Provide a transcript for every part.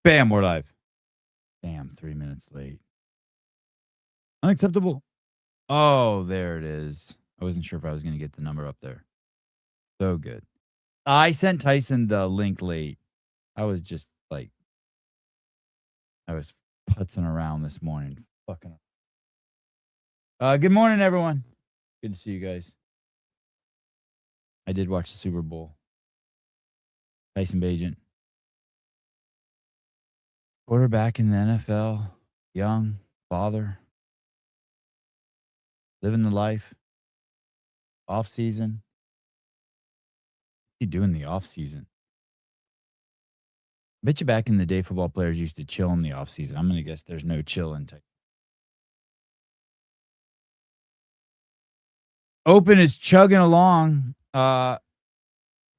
Bam, we're live. Damn, 3 minutes late. Unacceptable. Oh, there it is. I wasn't sure if I was going to get the number up there. So good. I sent Tyson the link late. I was just like, I was putzing around this morning. Fucking. Good morning, everyone. Good to see you guys. I did watch the Super Bowl. Tyson Bagent. Quarterback in the NFL. Young. Father. Living the life. Off season. What you do in the off season? Bet you back in the day, football players used to chill in the off season. I'm going to guess there's no chill in Texas. Open is chugging along.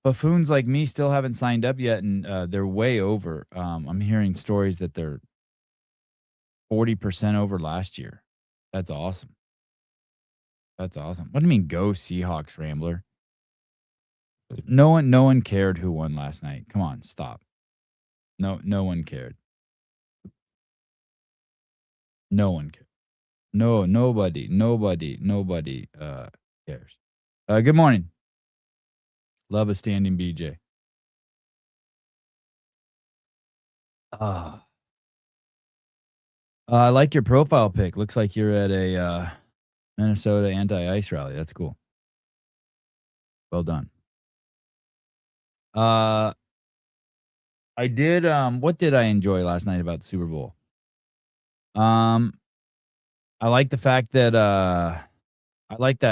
Buffoons like me still haven't signed up yet, and they're way over. I'm hearing stories that they're 40% over last year. That's awesome. That's awesome. What do you mean, go Seahawks, Rambler? No one cared who won last night. Come on, stop. No one cared. No one cared. Nobody cares. Good morning. Love a standing BJ. I like your profile pic. Looks like you're at a Minnesota anti-ice rally. That's cool. Well done. I did what did I enjoy last night about the Super Bowl? I like the fact that I like the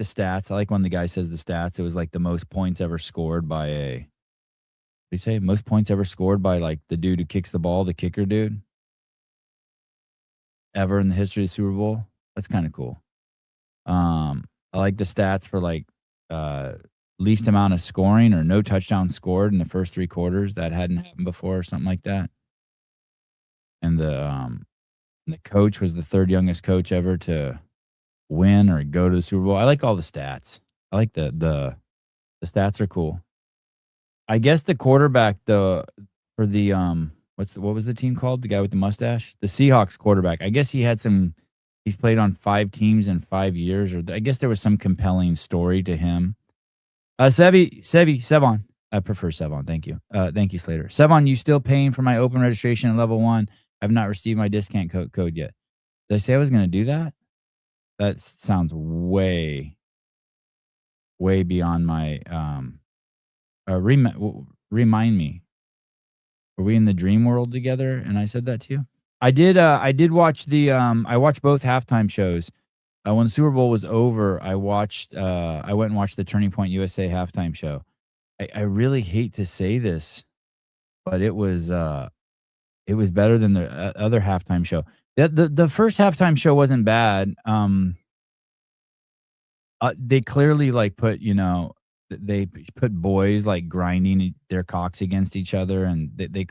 stats. I like when the guy says the stats. It was like the most points ever scored by a what do you say? Most points ever scored by like the dude who kicks the ball, the kicker dude. Ever in the history of the Super Bowl. That's kind of cool. I like the stats for like least amount of scoring or no touchdowns scored in the first 3 quarters. That hadn't happened before or something like that. And the coach was the 3rd youngest coach ever to win or go to the Super Bowl. I like all the stats. I like the stats are cool. I guess the quarterback for the what was the team called? The guy with the mustache? The Seahawks quarterback. I guess he's played on 5 teams in 5 years, or I guess there was some compelling story to him. Sevon. I prefer Sevon. Thank you. Thank you, Slater. Sevon, you still paying for my open registration at level 1? I've not received my discount code yet. Did I say I was going to do that? That sounds way beyond my remind me. Were we in the dream world together and I said that to you? I did watch I watched both halftime shows. When the Super Bowl was over, I went and watched the Turning Point USA halftime show. I really hate to say this, but it was better than the other halftime show. The first halftime show wasn't bad. They clearly like put, they put boys like grinding their cocks against each other, and they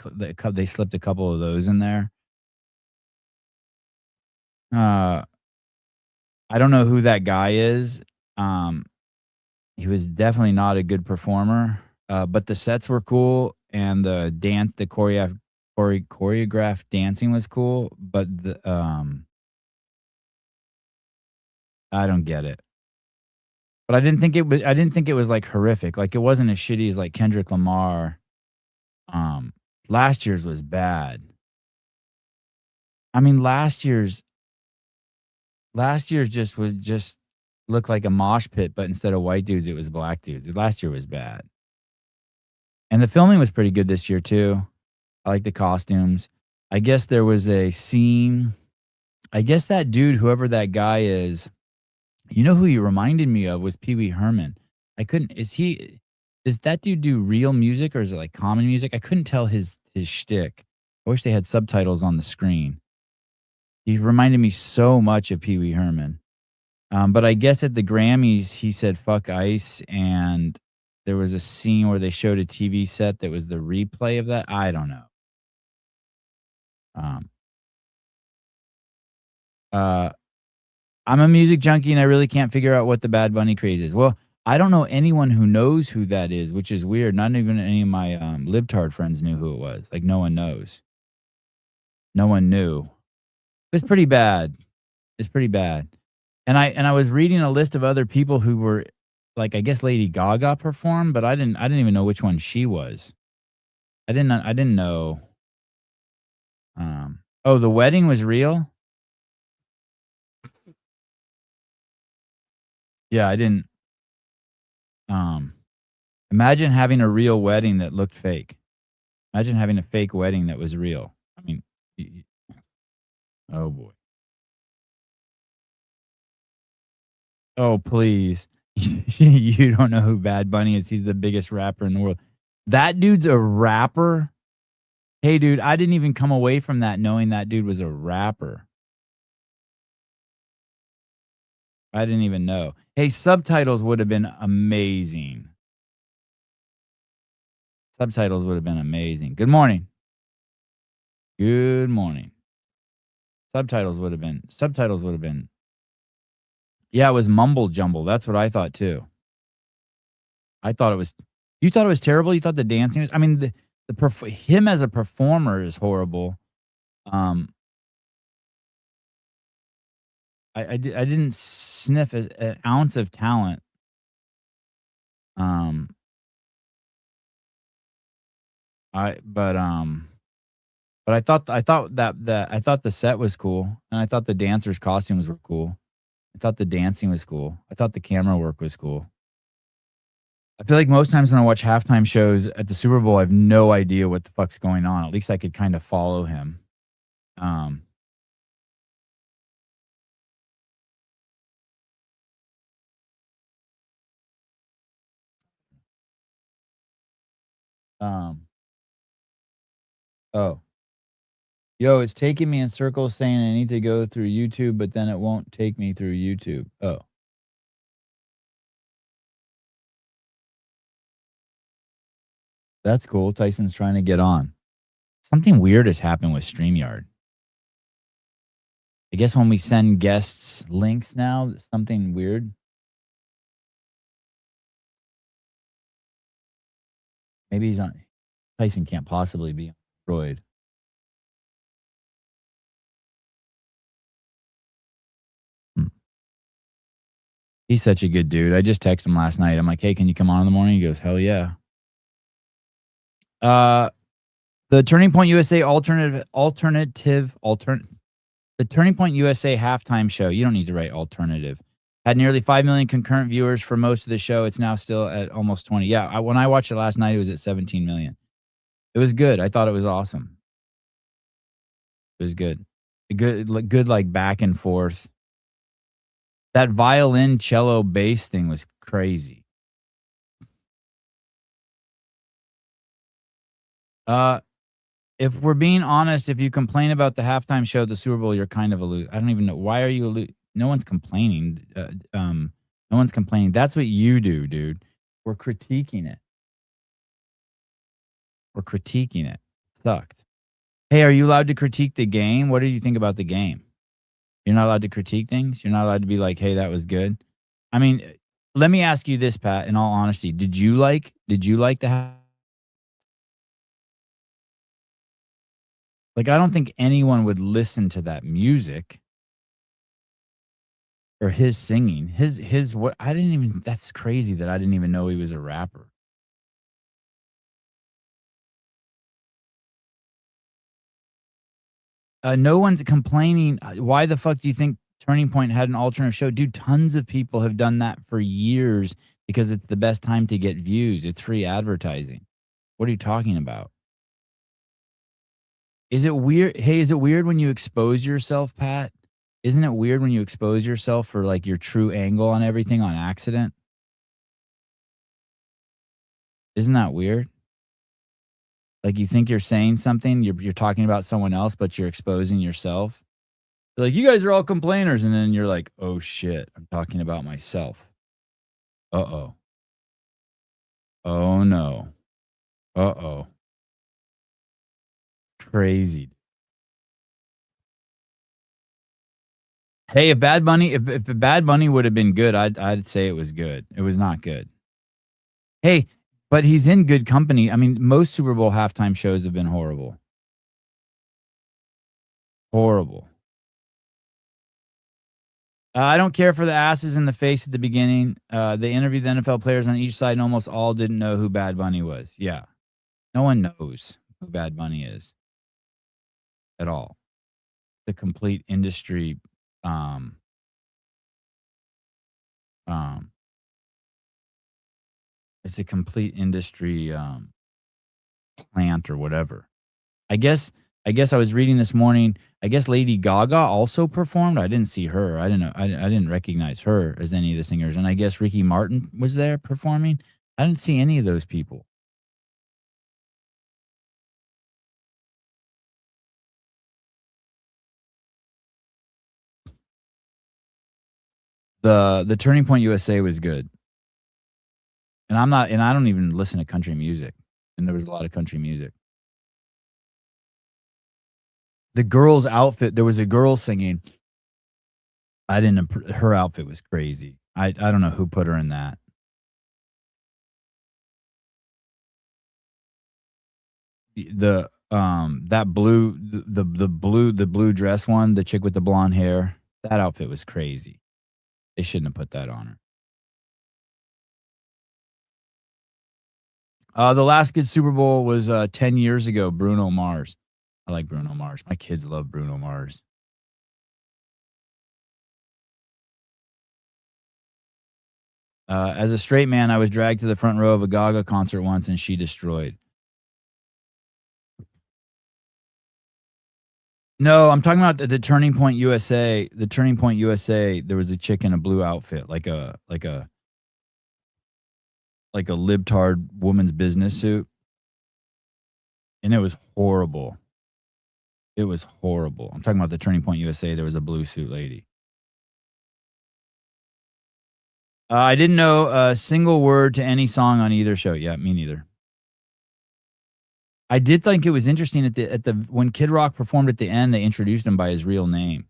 slipped a couple of those in there. I don't know who that guy is. He was definitely not a good performer, but the sets were cool, and the choreographed dancing was cool. But I don't get it. But I didn't think it was like horrific. Like it wasn't as shitty as like Kendrick Lamar. Last year's was bad. I mean, last year's just looked like a mosh pit, but instead of white dudes, it was black dudes. Last year was bad. And the filming was pretty good this year too. I like the costumes. I guess there was a scene. I guess that dude, whoever that guy is, you know who he reminded me of was Pee Wee Herman. Does that dude do real music or is it like common music? I couldn't tell his shtick. I wish they had subtitles on the screen. He reminded me so much of Pee Wee Herman. But I guess at the Grammys, he said, fuck ice. And there was a scene where they showed a TV set that was the replay of that. I don't know. I'm a music junkie and I really can't figure out what the Bad Bunny craze is. Well, I don't know anyone who knows who that is, which is weird. Not even any of my, libtard friends knew who it was. Like, no one knows. No one knew. It's pretty bad. It's pretty bad. And I was reading a list of other people who were like, I guess Lady Gaga performed, but I didn't even know which one she was. I didn't know, oh, the wedding was real? Yeah, I didn't, um imagine having a real wedding that looked fake. Imagine having a fake wedding that was real. I mean, y y oh boy. Oh, please. You don't know who Bad Bunny is. He's the biggest rapper in the world. That dude's a rapper? Hey, dude, I didn't even come away from that knowing that dude was a rapper. I didn't even know. Hey, subtitles would have been amazing. Subtitles would have been amazing. Good morning. Good morning. Subtitles would have been yeah, it was mumble jumble. That's what I thought too. I thought it was you thought it was terrible? You thought the dancing was I mean, him as a performer is horrible. Um, I didn't sniff an ounce of talent. Um, I but I thought the set was cool, and I thought the dancers' costumes were cool. I thought the dancing was cool. I thought the camera work was cool. I feel like most times when I watch halftime shows at the Super Bowl, I have no idea what the fuck's going on. At least I could kind of follow him. Um, um, oh, yo, it's taking me in circles saying I need to go through YouTube, but then it won't take me through YouTube. Oh, that's cool. Tyson's trying to get on. Something weird has happened with StreamYard. I guess when we send guests links now, something weird. Maybe he's on. Tyson can't possibly be on Android. Hmm. He's such a good dude. I just texted him last night. I'm like, hey, can you come on in the morning? He goes, hell yeah. Uh, the Turning Point USA the Turning Point USA halftime show. You don't need to write alternative. Had nearly 5 million concurrent viewers for most of the show. It's now still at almost 20. Yeah, when I watched it last night, it was at 17 million. It was good. I thought it was awesome. It was good. Good, like back and forth. That violin, cello, bass thing was crazy. Uh, if we're being honest, if you complain about the halftime show at the Super Bowl, you're kind of a loser. I don't even know why are you a lo no one's complaining. No one's complaining. That's what you do, dude. We're critiquing it. We're critiquing it. Sucked. Hey, are you allowed to critique the game? What did you think about the game? You're not allowed to critique things? You're not allowed to be like, "Hey, that was good." I mean, let me ask you this, Pat, in all honesty. Did you like the like, I don't think anyone would listen to that music or his singing. His what I didn't even that's crazy that I didn't even know he was a rapper. No one's complaining. Why the fuck do you think Turning Point had an alternate show? Dude, tons of people have done that for years because it's the best time to get views. It's free advertising. What are you talking about? Is it weird? Hey, is it weird when you expose yourself, Pat? Isn't it weird when you expose yourself for like your true angle on everything on accident? Isn't that weird? Like you think you're saying something, you're talking about someone else, but you're exposing yourself. Like you guys are all complainers, and then you're like, oh shit, I'm talking about myself. Uh oh. Oh no. Uh oh. Crazy. Hey, if Bad Bunny would have been good, I'd say it was good. It was not good. Hey, but he's in good company. I mean, most Super Bowl halftime shows have been horrible. Horrible. I don't care for the asses in the face at the beginning. They interviewed the NFL players on each side, and almost all didn't know who Bad Bunny was. Yeah, no one knows who Bad Bunny is at all. The complete industry, um, um, it's a complete industry plant or whatever. I guess I guess I was reading this morning, I guess Lady Gaga also performed. I didn't see her. I didn't know I didn't recognize her as any of the singers, and I guess Ricky Martin was there performing. I didn't see any of those people. The Turning Point USA was good, and I don't even listen to country music, and there was a lot of country music. The girl's outfit, there was a girl singing. I didn't appr Her outfit was crazy. I don't know who put her in that. That blue the blue dress one, the chick with the blonde hair, that outfit was crazy. They shouldn't have put that on her. The last good Super Bowl was, 10 years ago, Bruno Mars. I like Bruno Mars. My kids love Bruno Mars. As a straight man, I was dragged to the front row of a Gaga concert once, and she destroyed. No, I'm talking about the Turning Point USA. The Turning Point USA, there was a chick in a blue outfit, like a libtard woman's business suit, and it was horrible. It was horrible. I'm talking about the Turning Point USA, there was a blue suit lady. I didn't know a single word to any song on either show. Yeah, me neither. I did think it was interesting at the when Kid Rock performed at the end, they introduced him by his real name.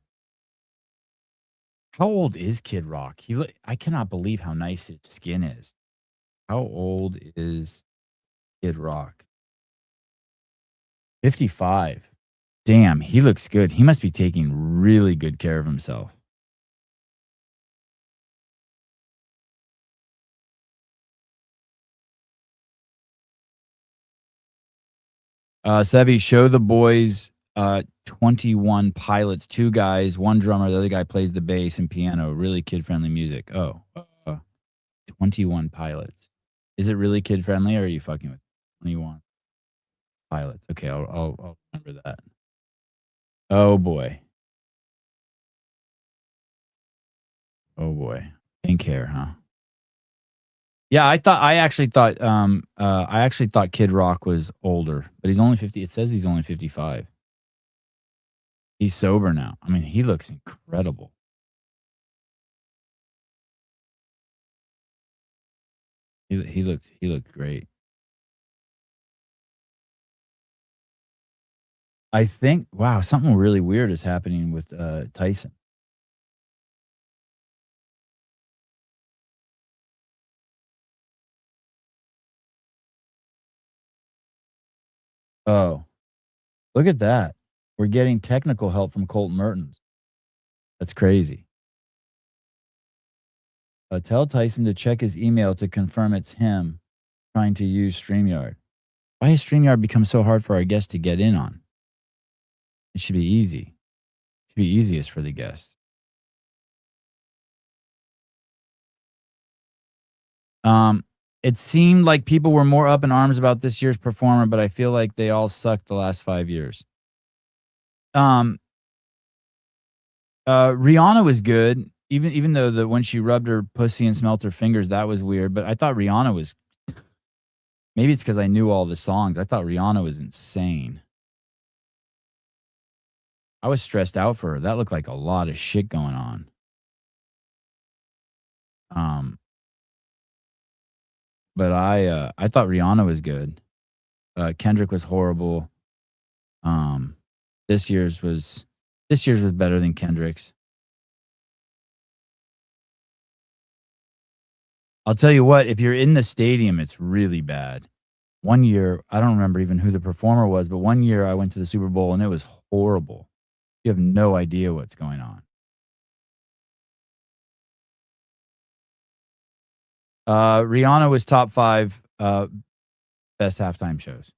How old is Kid Rock? I cannot believe how nice his skin is. How old is Kid Rock? 55. Damn, he looks good. He must be taking really good care of himself. Sevi, show the boys 21 Pilots, 2 guys, 1 drummer, the other guy plays the bass and piano. Really kid-friendly music. Oh, 21 Pilots. Is it really kid-friendly, or are you fucking with 21 Pilots? Okay, I'll remember that. Oh, boy. Oh, boy. Pink hair, huh? Yeah, I actually thought Kid Rock was older, but he's only 50. It says he's only 55. He's sober now. I mean, he looks incredible. He looked great. I think wow, something really weird is happening with, Tyson. Oh, look at that. We're getting technical help from Colton Mertens. That's crazy. Tell Tyson to check his email to confirm it's him trying to use StreamYard. Why has StreamYard become so hard for our guests to get in on? It should be easy. It should be easiest for the guests. Um, it seemed like people were more up in arms about this year's performer, but I feel like they all sucked the last 5 years. Um, Rihanna was good, even though the when she rubbed her pussy and smelt her fingers, that was weird, but I thought Rihanna was maybe it's because I knew all the songs. I thought Rihanna was insane. I was stressed out for her. That looked like a lot of shit going on. Um, but I thought Rihanna was good. Kendrick was horrible. Um, this year's was this year's was better than Kendrick's. I'll tell you what, if you're in the stadium, it's really bad. One year, I don't remember even who the performer was, but one year I went to the Super Bowl and it was horrible. You have no idea what's going on. Rihanna was top 5 best halftime shows.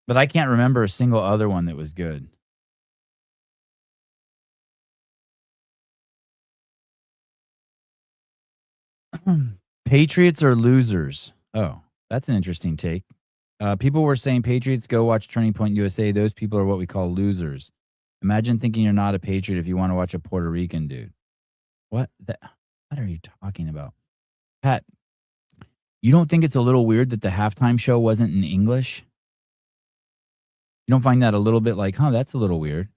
But I can't remember a single other one that was good. Patriots or losers? Oh, that's an interesting take. People were saying Patriots go watch Turning Point USA. Those people are what we call losers. Imagine thinking you're not a Patriot if you want to watch a Puerto Rican dude. What are you talking about? Pat, you don't think it's a little weird that the halftime show wasn't in English? You don't find that a little bit like, that's a little weird?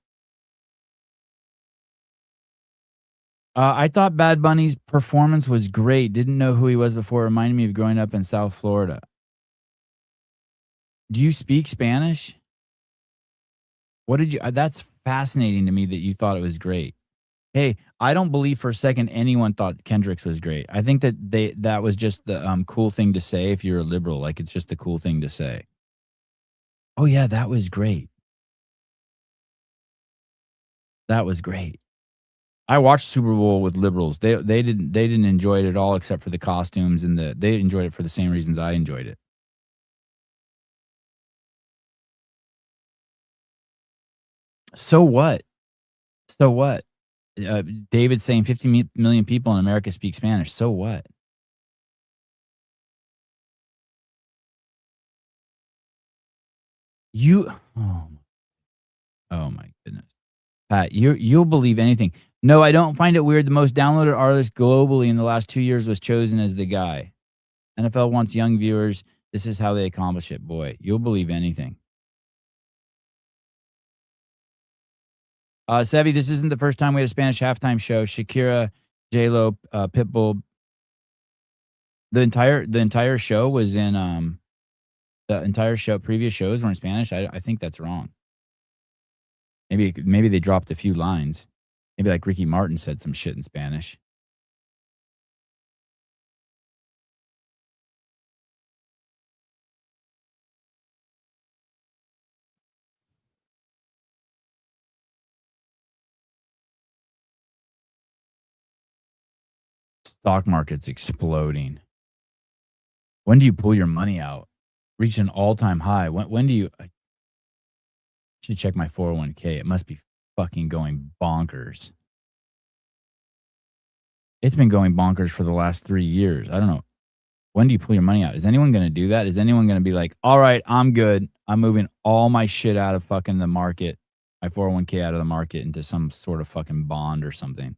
I thought Bad Bunny's performance was great. Didn't know who he was before. It reminded me of growing up in South Florida. Do you speak Spanish? What did you? That's fascinating to me that you thought it was great. Hey, I don't believe for a second anyone thought Kendrick's was great. I think that that was just the cool thing to say if you're a liberal. Like it's just the cool thing to say. Oh yeah, that was great. That was great. I watched Super Bowl with liberals. They didn't enjoy it at all except for the costumes and they enjoyed it for the same reasons I enjoyed it. So what? So what? David's saying 50 million people in America speak Spanish. So what? You oh my goodness. Pat, you'll believe anything. No, I don't find it weird. The most downloaded artist globally in the last 2 years was chosen as the guy. NFL wants young viewers. This is how they accomplish it. Boy, you'll believe anything. Sevi, this isn't the first time we had a Spanish halftime show. Shakira, J-Lo, Pitbull. The entire show was in the entire show. Previous shows were in Spanish. I think that's wrong. Maybe they dropped a few lines. Maybe like Ricky Martin said some shit in Spanish. Stock market's exploding. When do you pull your money out? Reach an all-time high. When do you? I should check my 401k. It must be fucking going bonkers. It's been going bonkers for the last 3 years. I don't know. When do you pull your money out? Is anyone going to do that? Is anyone going to be like, all right, I'm good. I'm moving all my shit out of fucking the market, my 401k out of the market into some sort of fucking bond or something?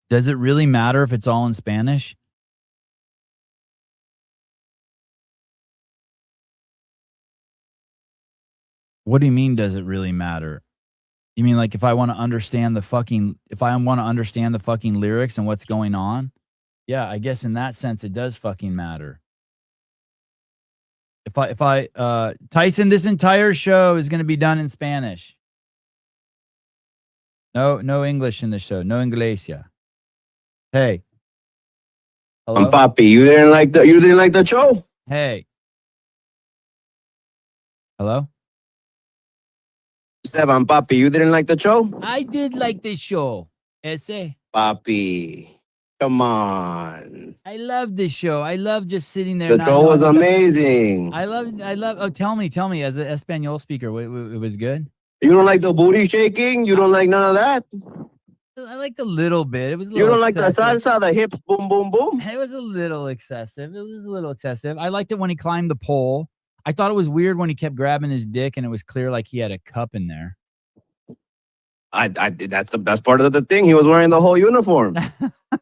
Does it really matter if it's all in Spanish? What do you mean, does it really matter? You mean like if I want to understand the fucking lyrics and what's going on? Yeah, I guess in that sense it does fucking matter. If I Tyson, this entire show is going to be done in Spanish. No English in the show. No Inglesia. Hey. Hello? Papi, you didn't like the show? Hey. Hello? Sevan, Papi, you didn't like the show? I did like the show. Ese. Papi, come on. I love the show. I love just sitting there. The show was amazing. I love. Oh, tell me. As an Espanol speaker, it was good. You don't like the booty shaking? You don't like none of that? I liked a little bit. It was. You don't like the salsa, the hips, boom, boom, boom? It was a little excessive. I liked it when he climbed the pole. I thought it was weird when he kept grabbing his dick and it was clear like he had a cup in there. That's the best part of the thing. He was wearing the whole uniform.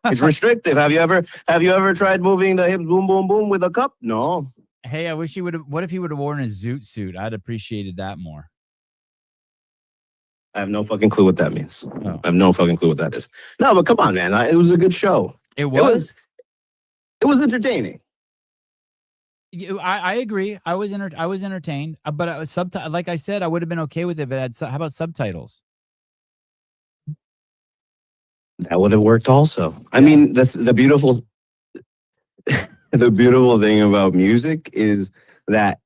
It's restrictive. Have you ever tried moving the hips, boom, boom, boom with a cup? No. Hey, I wish he would have. What if he would have worn a zoot suit? I'd appreciated that more. I have no fucking clue what that means. Oh. I have no fucking clue what that is. No, but come on, man. It was a good show. It was entertaining. I agree. I was entertained, but like I said, I would have been okay with it if it had. How about subtitles? That would have worked also. I Yeah. mean, the beautiful the beautiful thing about music is that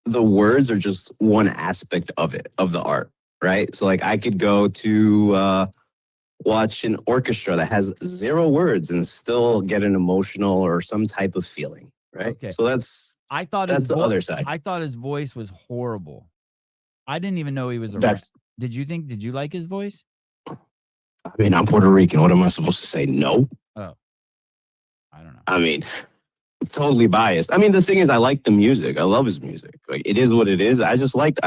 the words are just one aspect of it, of the art, right? So like I could go to watch an orchestra that has zero words and still get an emotional or some type of feeling, right? Okay. So that's I thought his that's the other side. I thought his voice was horrible. I didn't even know he was around. That's Did you like his voice? I mean, I'm Puerto Rican. What am I supposed to say? No. Oh, I don't know. I mean, totally biased. I mean, the thing is, I like the music. I love his music. Like, it is what it is. I just liked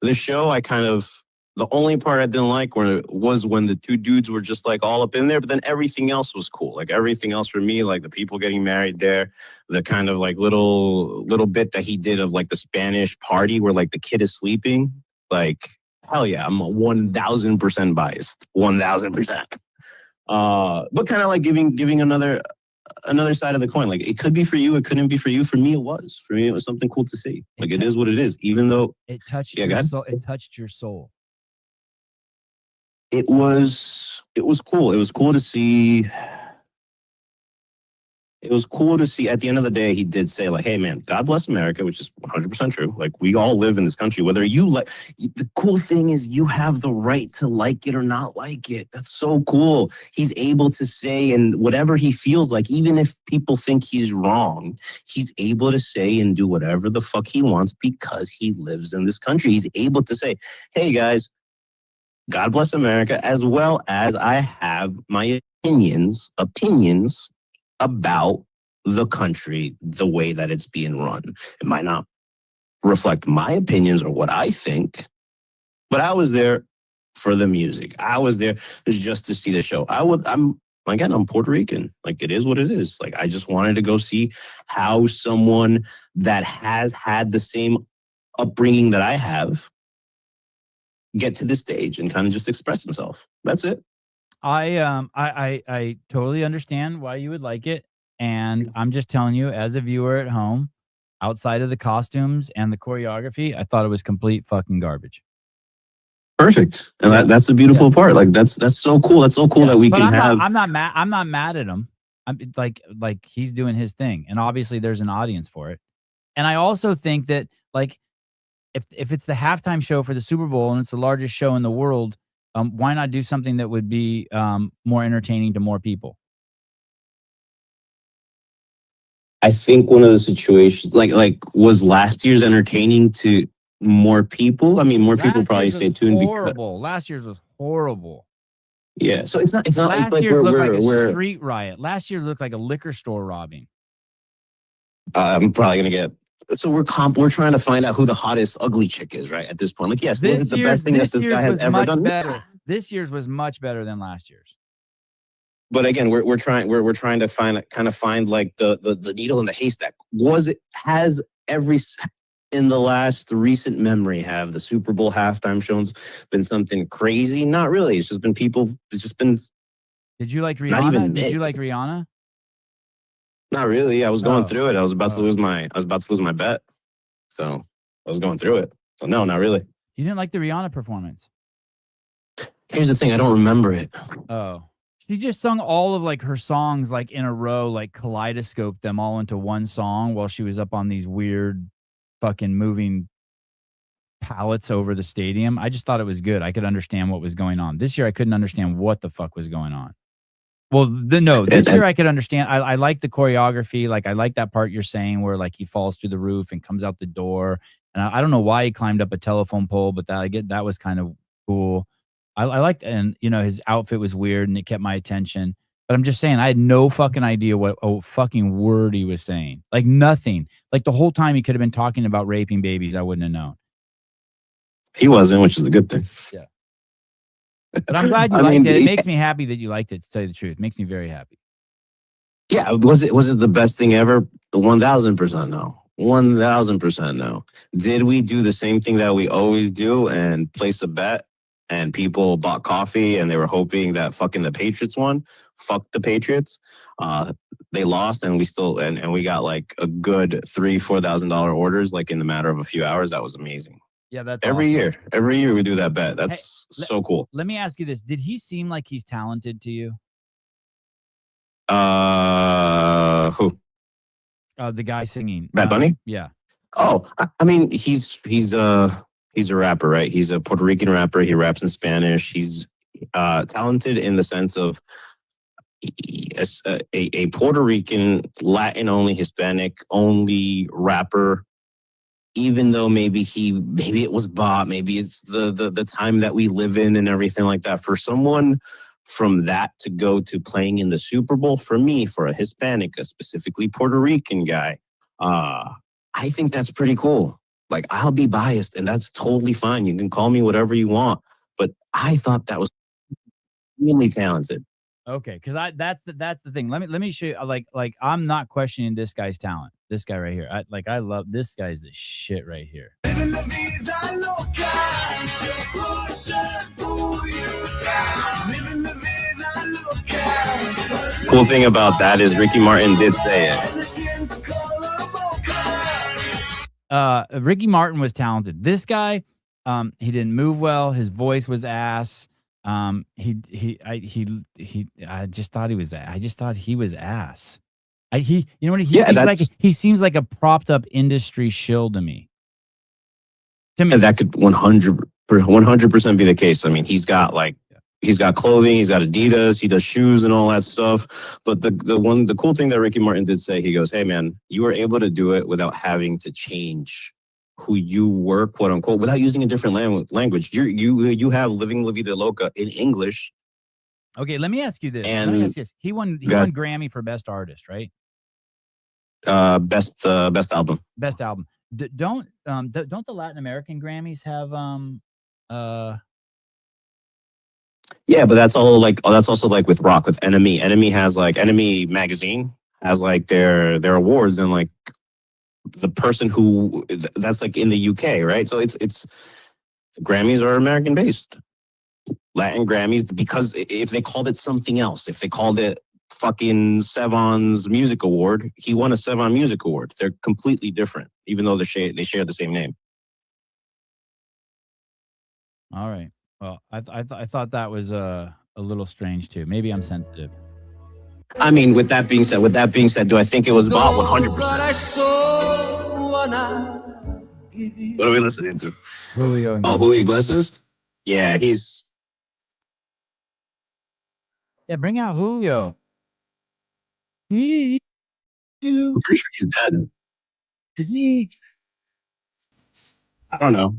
the show. I kind of the only part I didn't like was when the two dudes were just like all up in there. But then everything else was cool. Like everything else for me, like the people getting married there, the kind of like little bit that he did of like the Spanish party where like the kid is sleeping. Like hell yeah, I'm 1,000% biased. 1,000%. But kind of like giving another side of the coin. Like it could be for you, it couldn't be for you. For me, it was. For me, it was something cool to see. Like it is what it is. Even though it touched yeah, your soul. It touched your soul. it was cool. It was cool to see. It was cool to see. At the end of the day, he did say like, "Hey, man, God bless America," which is 100% true. Like we all live in this country, whether you like. The cool thing is, you have the right to like it or not like it. That's so cool. He's able to say and whatever he feels like, even if people think he's wrong, he's able to say and do whatever the fuck he wants because he lives in this country. He's able to say, "Hey, guys, God bless America," as well as I have my opinions about the country, the way that it's being run. It might not reflect my opinions or what I think, but I was there for the music. I was there just to see the show. I'm Puerto Rican. Like it is what it is. Like I just wanted to go see how someone that has had the same upbringing that I have get to this stage and kind of just express himself. That's it. I totally understand why you would like it, and I'm just telling you, as a viewer at home, outside of the costumes and the choreography, I thought it was complete fucking garbage. Perfect, and Yeah. that's a beautiful part. Like that's so cool. That's so cool that we But can have. I'm not mad. I'm not mad at him. I'm like he's doing his thing, and obviously there's an audience for it. And I also think that like if it's the halftime show for the Super Bowl and it's the largest show in the world, why not do something that would be more entertaining to more people? I think one of the situations, like was last year's entertaining to more people. I mean, more people probably stay tuned because horrible. Last year's was horrible. yeah. So it's not. It's Last like year's looked like a we're. street riot. Last year looked like a liquor store robbing. I'm probably gonna get. So we're trying to find out who the hottest ugly chick is, right? At this point, like yes, was it the best thing that this guy has ever done? Better. This year's was much better than last year's. But again, we're trying to find like the needle in the haystack. Has every in the last recent memory have the Super Bowl halftime shows been something crazy? Not really. It's just been people. It's just been. Did you like Rihanna? Did you like Rihanna? Not really. I was going through it. I was about to lose my bet. So I was going through it. So no, not really. You didn't like the Rihanna performance? Here's the thing. I don't remember it. Oh. She just sung all of like her songs like in a row, like kaleidoscoped them all into one song while she was up on these weird fucking moving pallets over the stadium. I just thought it was good. I could understand what was going on. This year I couldn't understand what the fuck was going on. Well, this year I could understand. I like the choreography. Like I like that part you're saying where like he falls through the roof and comes out the door. And I don't know why he climbed up a telephone pole, but that was kind of cool. I liked, and his outfit was weird and it kept my attention. But I'm just saying, I had no fucking idea what fucking word he was saying. Like nothing. Like the whole time he could have been talking about raping babies. I wouldn't have known. He wasn't, which is a good thing. Yeah. But I'm glad you liked it. It makes me happy that you liked it, to tell you the truth. It makes me very happy. Yeah. Was it the best thing ever? 1,000% no. 1,000% no. Did we do the same thing that we always do and place a bet and people bought coffee and they were hoping that fucking the Patriots won. Fuck the Patriots. They lost, and we still and we got like a good $3,000-$4,000 orders like in the matter of a few hours. That was amazing. Yeah, that's every awesome. Every year we do that bet. That's so cool. Let me ask you this: did he seem like he's talented to you? Who? The guy singing. Bad Bunny? Yeah. Oh, I mean, he's a rapper, right? He's a Puerto Rican rapper. He raps in Spanish. He's talented in the sense of a Puerto Rican, Latin only, Hispanic only rapper. Even though maybe it was bought, maybe it's the time that we live in and everything like that. For someone from that to go to playing in the Super Bowl, for me, for a Hispanic, a specifically Puerto Rican guy, I think that's pretty cool. Like, I'll be biased, and that's totally fine. You can call me whatever you want, but I thought that was really talented. Okay, because that's the thing. Let me show you. Like I'm not questioning this guy's talent. This guy right here. I love this guy's the shit right here. Cool thing about that is Ricky Martin did say it. Ricky Martin was talented. This guy, he didn't move well. His voice was ass. I just thought he was. I just thought he was ass. You know what? He seems like a propped up industry shill to me. And that could 100% be the case. I mean, he's got clothing, he's got Adidas, he does shoes and all that stuff. But the cool thing that Ricky Martin did say, he goes, "Hey man, you were able to do it without having to change who you were, quote unquote, without using a different language. You have Living La Vida Loca in English." Okay, let me ask you this. He won Grammy for Best Artist, right? Best album. Best album. Don't the Latin American Grammys have Yeah, but that's also like with rock, with Enemy. Enemy magazine has like their awards, and like the person who that's like in the UK, right? So it's Grammys are American based. Latin Grammys, because if they called it something else, if they called it fucking Sevon's Music Award, he won a Sevon Music Award. They're completely different, even though they share the same name. All right. Well, I thought that was a little strange too. Maybe I'm sensitive. I mean, with that being said, do I think it was bought 100%? What are we listening to? Julio. Oh, Julio Iglesias? Yeah, he's... Yeah, bring out Julio. I'm pretty sure he's dead. Is he? I don't know.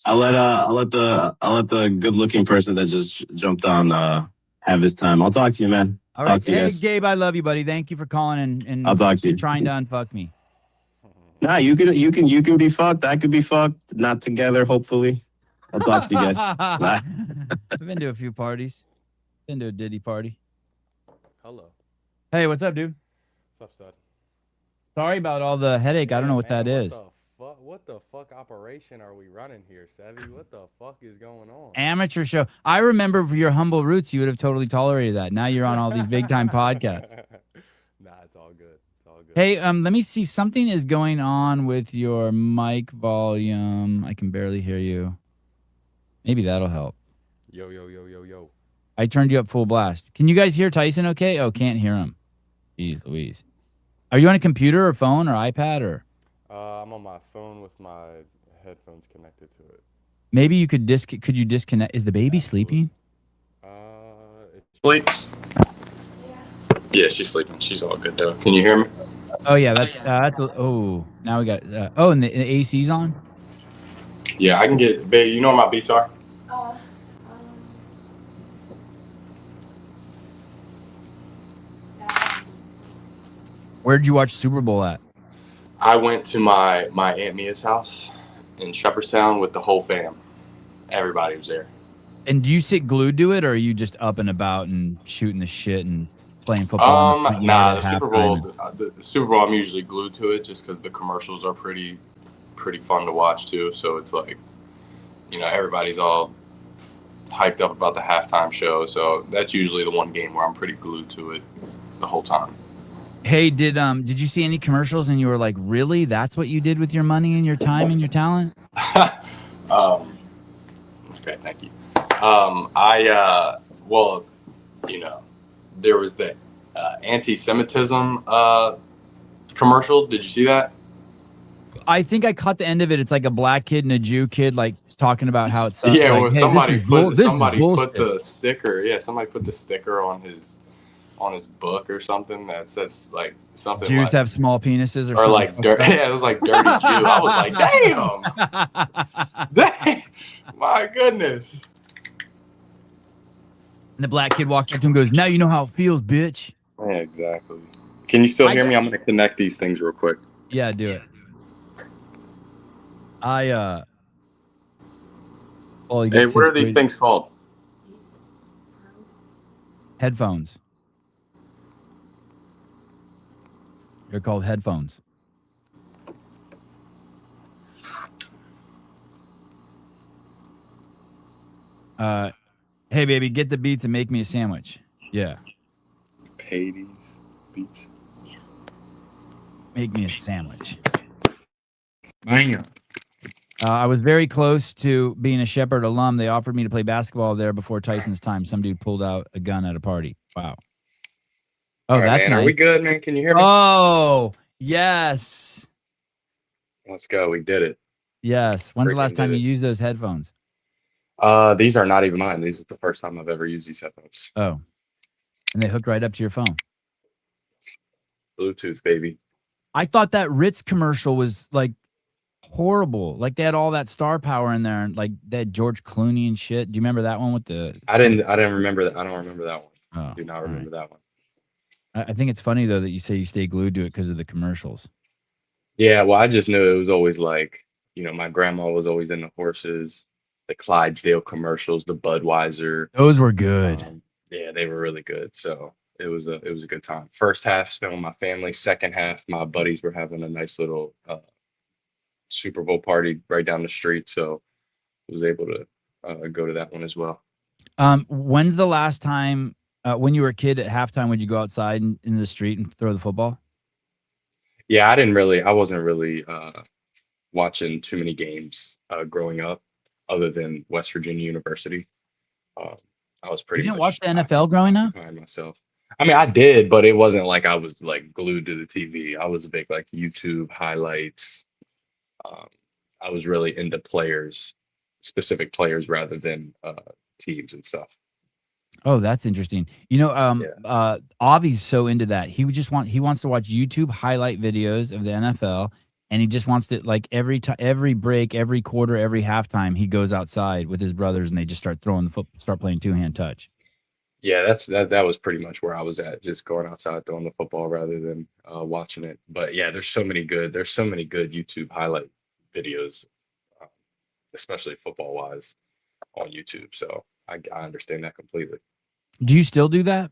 I'll let the good-looking person that just jumped on have his time. I'll talk to you, man. All right. Hey, Gabe, I love you, buddy. Thank you for calling and I'll talk to you. Trying to unfuck me. Nah, you can be fucked. I could be fucked. Not together, hopefully. I'll talk to you guys. Bye. I've been to a few parties. Been to a Diddy party. Hello. Hey, what's up, dude? What's up, stud? Sorry about all the headache. I don't know what that is. What the fuck operation are we running here, Savvy? What the fuck is going on? Amateur show. I remember for your humble roots, you would have totally tolerated that. Now you're on all these big time podcasts. Nah, it's all good. It's all good. Hey, let me see. Something is going on with your mic volume. I can barely hear you. Maybe that'll help. Yo. I turned you up full blast. Can you guys hear Tyson okay? Oh, can't hear him. Jeez Louise. Are you on a computer or phone or iPad or? I'm on my phone with my headphones connected to it. Maybe you could you disconnect? Is the baby sleeping? Sleeps. Yeah, she's sleeping. She's all good though. Can you hear me? Oh yeah, that's oh, now we got and the AC's on? Yeah, I can get, babe, you know where my beats are? Where'd you watch Super Bowl at? I went to my Aunt Mia's house in Shepherdstown with the whole fam. Everybody was there. And do you sit glued to it, or are you just up and about and shooting the shit and playing football? Nah, the Super Bowl, I'm usually glued to it just because the commercials are pretty fun to watch too. So it's like, you know, everybody's all hyped up about the halftime show. So that's usually the one game where I'm pretty glued to it the whole time. Hey, did you see any commercials and you were like, really? That's what you did with your money and your time and your talent? Okay, thank you. Well, you know, there was the anti-Semitism commercial. Did you see that? I think I caught the end of it. It's like a black kid and a Jew kid like talking about how it's Yeah, like, well, hey, somebody put bullshit. the sticker. Yeah, somebody put the sticker on his book or something that says like something Jews like, have small penises or or something. like yeah, it was like dirty Jew. I was like, damn, my goodness. And the black kid walked up to him and goes, now you know how it feels, bitch. Yeah, exactly. Can you still hear me? I'm gonna connect these things real quick. Yeah, do it. Hey, what are these things called? Headphones. They're called headphones. Hey, baby, get the beats and make me a sandwich. Yeah. Pay these beats. Make me a sandwich. Bang. I was very close to being a Shepherd alum. They offered me to play basketball there before Tyson's time. Some dude pulled out a gun at a party. Wow. Oh, All right, that's man. nice. Are we good, man? Can you hear me? Oh, yes. Let's go. We did it. Yes. When's the last time you did it. used those headphones? These are not even mine. These are the first time I've ever used these headphones. Oh. And they hooked right up to your phone. Bluetooth, baby. I thought that Ritz commercial was like horrible. Like they had all that star power in there and like they had George Clooney and shit. Do you remember that one with the I didn't remember that. I don't remember that one. Oh, I do not remember that one. I think it's funny though that you say you stay glued to it because of the commercials. Yeah, well, I just knew it was always like, my grandma was always in the horses, the Clydesdale commercials, the Budweiser. Those were good. Yeah, they were really good. So it was a good time. First half spent with my family. Second half, my buddies were having a nice little Super Bowl party right down the street. So I was able to go to that one as well. When's the last time when you were a kid at halftime would you go outside in the street and throw the football? Yeah, I wasn't really watching too many games growing up other than West Virginia University. I was pretty You didn't much watch the NFL growing up? behind myself. I mean, I did, but it wasn't like I was like glued to the TV. I was a big like YouTube highlights. I was really into specific players rather than teams and stuff. Oh, that's interesting. Avi's so into that. He wants to watch YouTube highlight videos of the NFL, and he just wants to like every break, every quarter, every halftime, he goes outside with his brothers and they just start throwing start playing two-hand touch. Yeah, that was pretty much where I was at, just going outside throwing the football rather than watching it. But yeah, there's so many good YouTube highlight videos, especially football wise on YouTube. So I understand that completely. Do you still do that?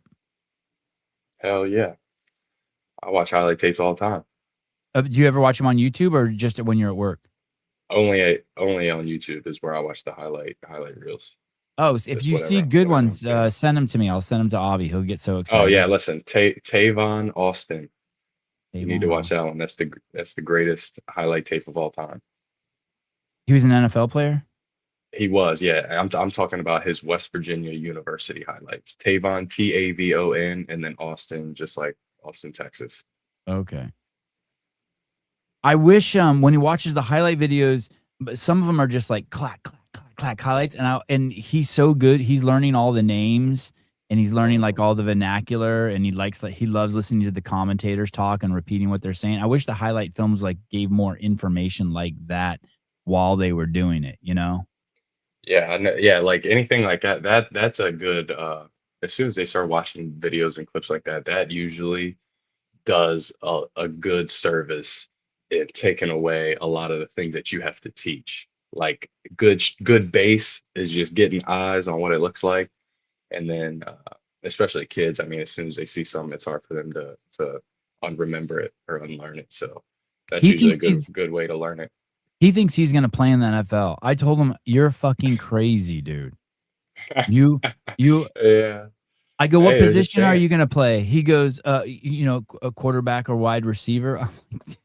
Hell yeah. I watch highlight tapes all the time. Do you ever watch them on YouTube or just when you're at work? Only on YouTube is where I watch the highlight reels. Oh, so if you see good ones, send them to me. I'll send them to Avi. He'll get so excited. Oh yeah, listen, Tavon Austin. You need to watch that one. That's the greatest highlight tape of all time. He was an NFL player? He was, yeah. I'm talking about his West Virginia University highlights. Tavon, Tavon, and then Austin, just like Austin, Texas. Okay. I wish when he watches the highlight videos, some of them are just like clack, clack, clack, clack highlights, and he's so good. He's learning all the names and he's learning like all the vernacular, and he loves listening to the commentators talk and repeating what they're saying. I wish the highlight films like gave more information like that while they were doing it, you know? Yeah, yeah, like anything like that. That's a good. As soon as they start watching videos and clips like that, that usually does a good service in taking away a lot of the things that you have to teach. Like good base is just getting eyes on what it looks like, and then especially kids. I mean, as soon as they see something, it's hard for them to unremember it or unlearn it. So that's usually a good way to learn it. He thinks he's going to play in the NFL. I told him, you're fucking crazy, dude. You you Yeah. I go, "What Hey, there's a position are you chance. gonna play?" He goes, a quarterback or wide receiver." I'm like,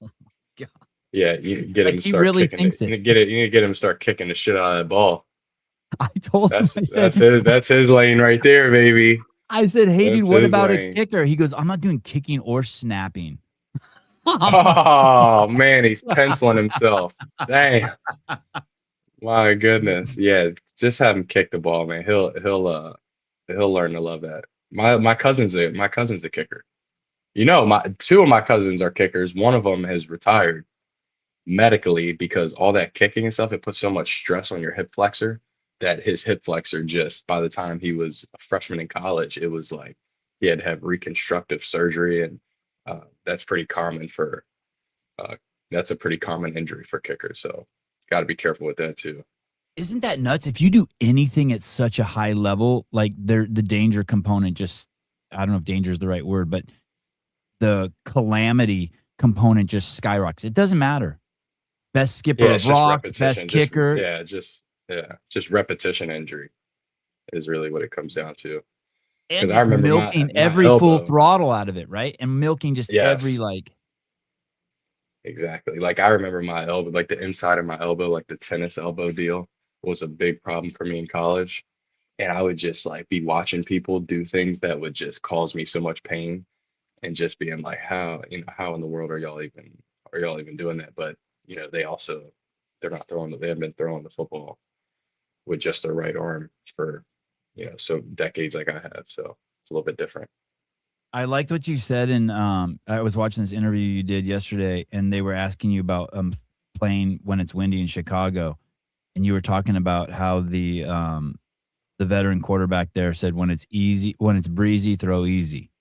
"Oh my god." Yeah, you need to get him Like, to he start really kicking it. thinks it. You need to get him to start kicking the shit out of that ball. I told him, That's that's his lane right there, baby. "Hey, dude, That's what his about a lane. kicker?" He goes, "I'm not doing kicking or snapping." I'm like, Oh man, he's penciling himself. Damn. My goodness. Yeah, just have him kick the ball, man. He'll learn to love that. My cousin's a kicker. You know, my two of my cousins are kickers. One of them has retired medically because all that kicking and stuff, it puts so much stress on your hip flexor that his hip flexor just by the time he was a freshman in college, it was like he had to have reconstructive surgery, and that's pretty common for uh, that's a pretty common injury for kickers. So got to be careful with that too. isn't that nuts? If you do anything at such a high level, like, the danger component just I don't know if danger is the right word, but the calamity component just skyrockets. It doesn't matter. Best skipper Yeah, of it's just rocks, best repetition. Just kicker, yeah, just repetition injury is really what it comes down to. and Because I just remember milking my every full elbow. throttle out of it, right? And milking just every, Yes, like exactly. Like I remember my elbow, like the inside of my elbow, like the tennis elbow deal was a big problem for me in college. And I would just like be watching people do things that would just cause me so much pain and just being like, how in the world are y'all even doing that? But they haven't been throwing the football with just their right arm for, so decades like I have. So it's a little bit different. I liked what you said, and I was watching this interview you did yesterday, and they were asking you about playing when it's windy in Chicago, and you were talking about how the veteran quarterback there said, when it's breezy, throw easy."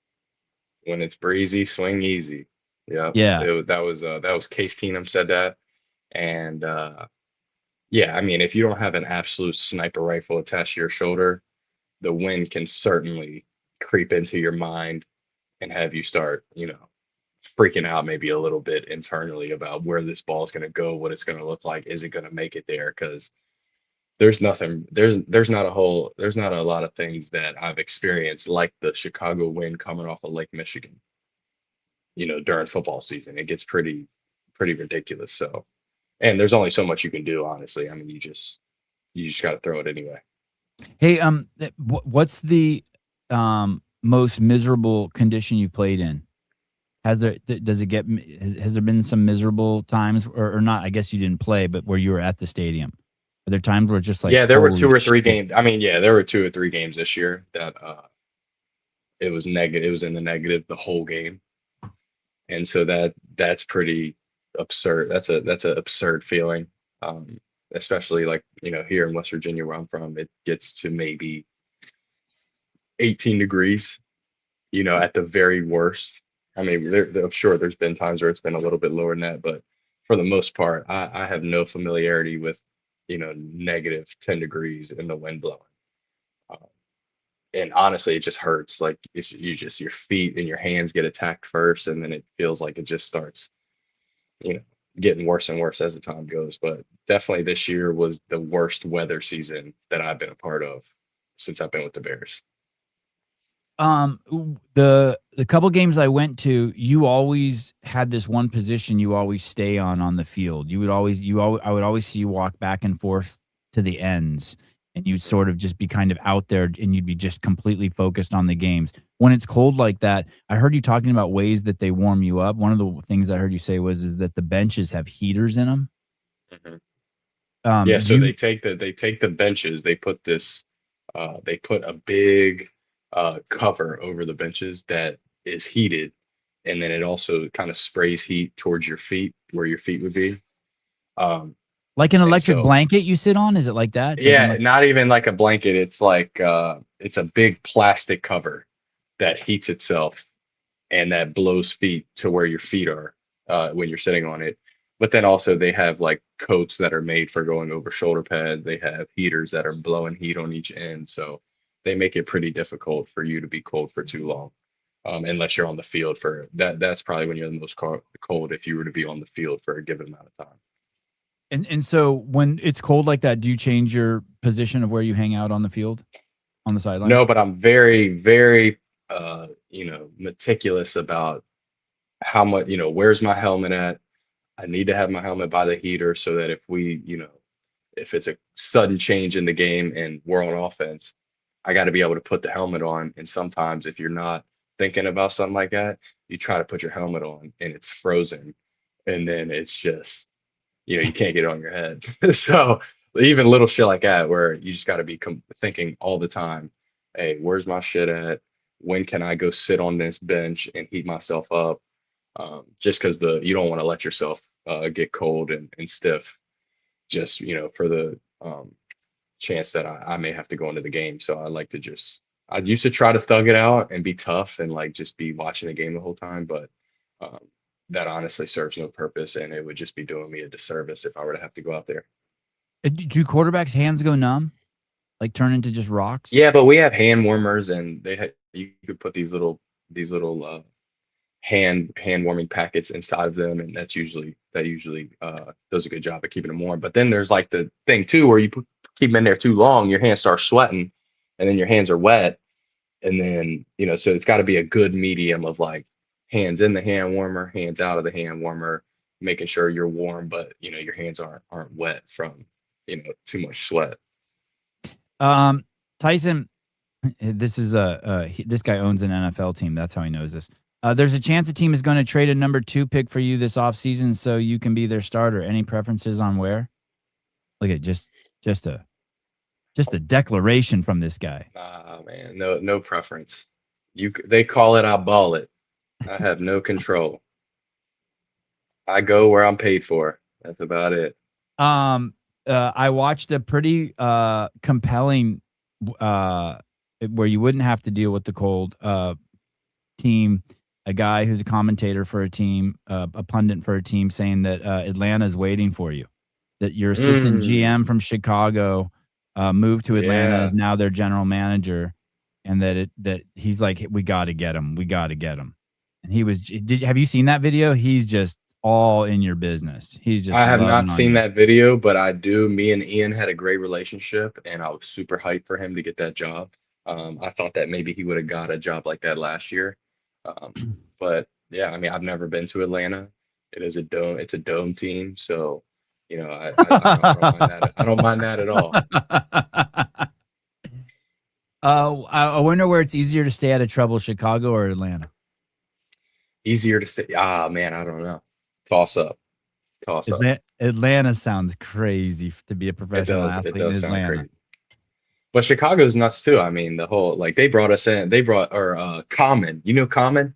When it's breezy, swing easy. Yeah. Yeah, That was Case Keenum said that. And yeah, I mean, if you don't have an absolute sniper rifle attached to your shoulder, the wind can certainly creep into your mind and have you start, freaking out maybe a little bit internally about where this ball is going to go, what it's going to look like, is it going to make it there? Because there's not a lot of things that I've experienced like the Chicago wind coming off of Lake Michigan, during football season. It gets pretty ridiculous. So, and there's only so much you can do, honestly. I mean, you just got to throw it anyway. Hey, what's the most miserable condition you've played in? Does it get has there been some miserable times, or not? I guess you didn't play, but where you were at the stadium, are there times where it's just like, Yeah, there were two holy or three shit? games. I mean, yeah, there were 2 or 3 games this year that it was negative. It was in the negative the whole game, and so that's pretty absurd. That's a absurd feeling. Um, Especially like here in West Virginia where I'm from, it gets to maybe 18 degrees. At the very worst. I mean, I'm sure there's been times where it's been a little bit lower than that, but for the most part, I have no familiarity with negative 10 degrees and the wind blowing. Uh, and honestly, it just hurts. Like your feet and your hands get attacked first, and then it feels like it just starts, you know, getting worse and worse as the time goes. But definitely this year was the worst weather season that I've been a part of since I've been with the Bears. The couple games I went to, you always had this one position you always stay on the field. I would always see you walk back and forth to the ends, and you'd sort of just be kind of out there, and you'd be just completely focused on the games. When it's cold like that, I heard you talking about ways that they warm you up. One of the things I heard you say is that the benches have heaters in them. Mhm. Yeah, Do so you they take the benches, they put a big cover over the benches that is heated, and then it also kind of sprays heat towards your feet where your feet would be. Um, like an and electric so blanket you sit on? Is it like that? It's like an yeah, not even like a blanket, it's like it's a big plastic cover that heats itself and that blows feet to where your feet are when you're sitting on it. But then also they have like coats that are made for going over shoulder pads. They have heaters that are blowing heat on each end, so they make it pretty difficult for you to be cold for too long, unless you're on the field for that. That's probably when you're the most cold if you were to be on the field for a given amount of time. And so when it's cold like that, do you change your position of where you hang out on the field, on the sidelines? No, but I'm very, very, meticulous about how much, where's my helmet at? I need to have my helmet by the heater so that if it's a sudden change in the game and we're on offense, I got to be able to put the helmet on. And sometimes if you're not thinking about something like that, you try to put your helmet on and it's frozen. And then it's just, you can't get it on your head. So even little shit like that, where you just got to be thinking all the time, hey, where's my shit at? When can I go sit on this bench and heat myself up? Just because you don't want to let yourself get cold and stiff, just for the chance that I may have to go into the game. So I used to try to thug it out and be tough and like just be watching the game the whole time, but um, that honestly serves no purpose, and it would just be doing me a disservice if I were to have to go out there. Do quarterbacks' hands go numb, like turn into just rocks? Yeah, but we have hand warmers, and you could put these little hand warming packets inside of them, and that usually does a good job of keeping them warm. But then there's like the thing too where you keep them in there too long, your hands start sweating, and then your hands are wet, and then so it's got to be a good medium of like hands in the hand warmer, hands out of the hand warmer, making sure you're warm, but your hands aren't wet from too much sweat. Tyson, this is this guy owns an NFL team. That's how he knows this. There's a chance a team is going to trade a number 2 pick for you this offseason so you can be their starter. Any preferences on where? Look at just a declaration from this guy. Man, no preference. They call it, I ball it. I have no control. I go where I'm paid for. That's about it. I watched a pretty compelling where you wouldn't have to deal with the cold team. A guy who's a commentator for a team, a pundit for a team, saying that Atlanta's waiting for you. That your assistant GM from Chicago moved to Atlanta, is now their general manager, and that he's like, we got to get him. We got to get him. And have you seen that video? He's just all in your business. He's just. I have not seen that video, but I do. Me and Ian had a great relationship, and I was super hyped for him to get that job. I thought that maybe he would have got a job like that last year. But yeah, I mean, I've never been to Atlanta. It's a dome team, so I don't mind that. I don't mind that at all. I wonder where it's easier to stay out of trouble, Chicago or Atlanta? Easier to stay. Man, I don't know. Toss up. Atlanta sounds crazy to be a professional athlete in Atlanta. Crazy. But Chicago's nuts too. I mean, the whole they brought us in. They brought Common. Common,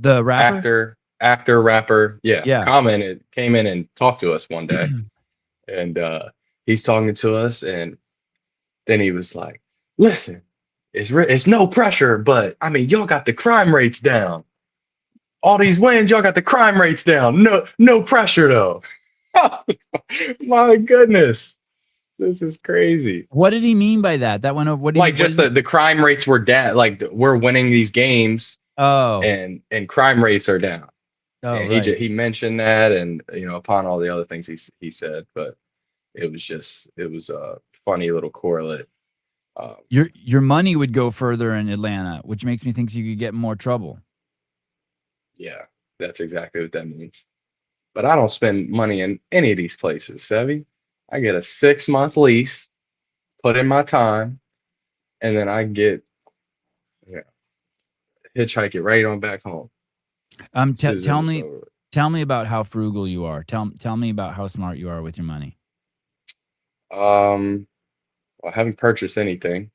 the rapper, actor, rapper. Yeah. Common. It came in and talked to us one day, and he's talking to us, and then he was like, "Listen, it's no pressure, but I mean, y'all got the crime rates down. All these wins, y'all got the crime rates down. No pressure though." My goodness. This is crazy. What did he mean by that? That went over. The crime rates were down. Like we're winning these games. Oh. And crime rates are down. Oh, and right. he mentioned that, and upon all the other things he said, but it was a funny little correlate. Your money would go further in Atlanta, which makes me think you could get in more trouble. Yeah, that's exactly what that means. But I don't spend money in any of these places, Sevy. I get a 6-month lease, put in my time, and then I get hitchhike it right on back home. Tell me about how frugal you are. Tell me about how smart you are with your money. Well, I haven't purchased anything.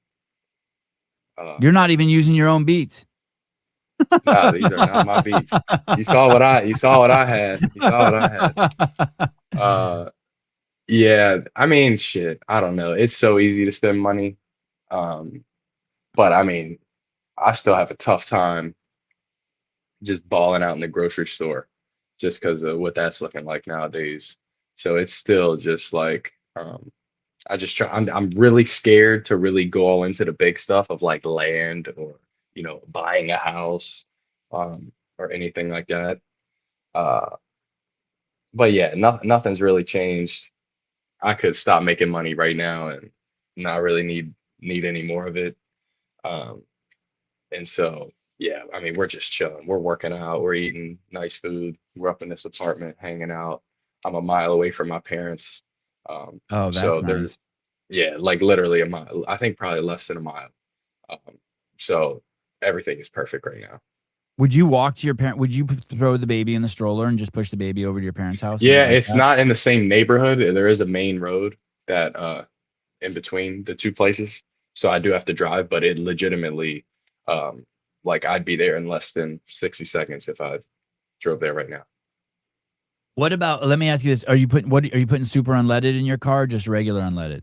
You're not even using your own beats. No, these are not my beats. You saw what I had. Yeah, I mean, shit. I don't know. It's so easy to spend money. But I mean, I still have a tough time just balling out in the grocery store just because of what that's looking like nowadays. So it's still just like I just try. I'm really scared to really go all into the big stuff of like land or buying a house or anything like that. But yeah, nothing's really changed. I could stop making money right now and not really need any more of it. Um, and so yeah, I mean, we're just chilling. We're working out. We're eating nice food. We're up in this apartment, hanging out. I'm a mile away from my parents. Oh, So that's they're nice. yeah, like literally a mile. I think probably less than a mile. Um, so everything is perfect right now. Would you walk to your parent? Would you throw the baby in the stroller and just push the baby over to your parents' house? Is it Yeah, like it's that? not in the same neighborhood. There is a main road that in between the two places. So I do have to drive, but it legitimately um like I'd be there in less than 60 seconds if I drove there right now. What about? Let me ask you this: Are you putting super unleaded in your car, or just regular unleaded?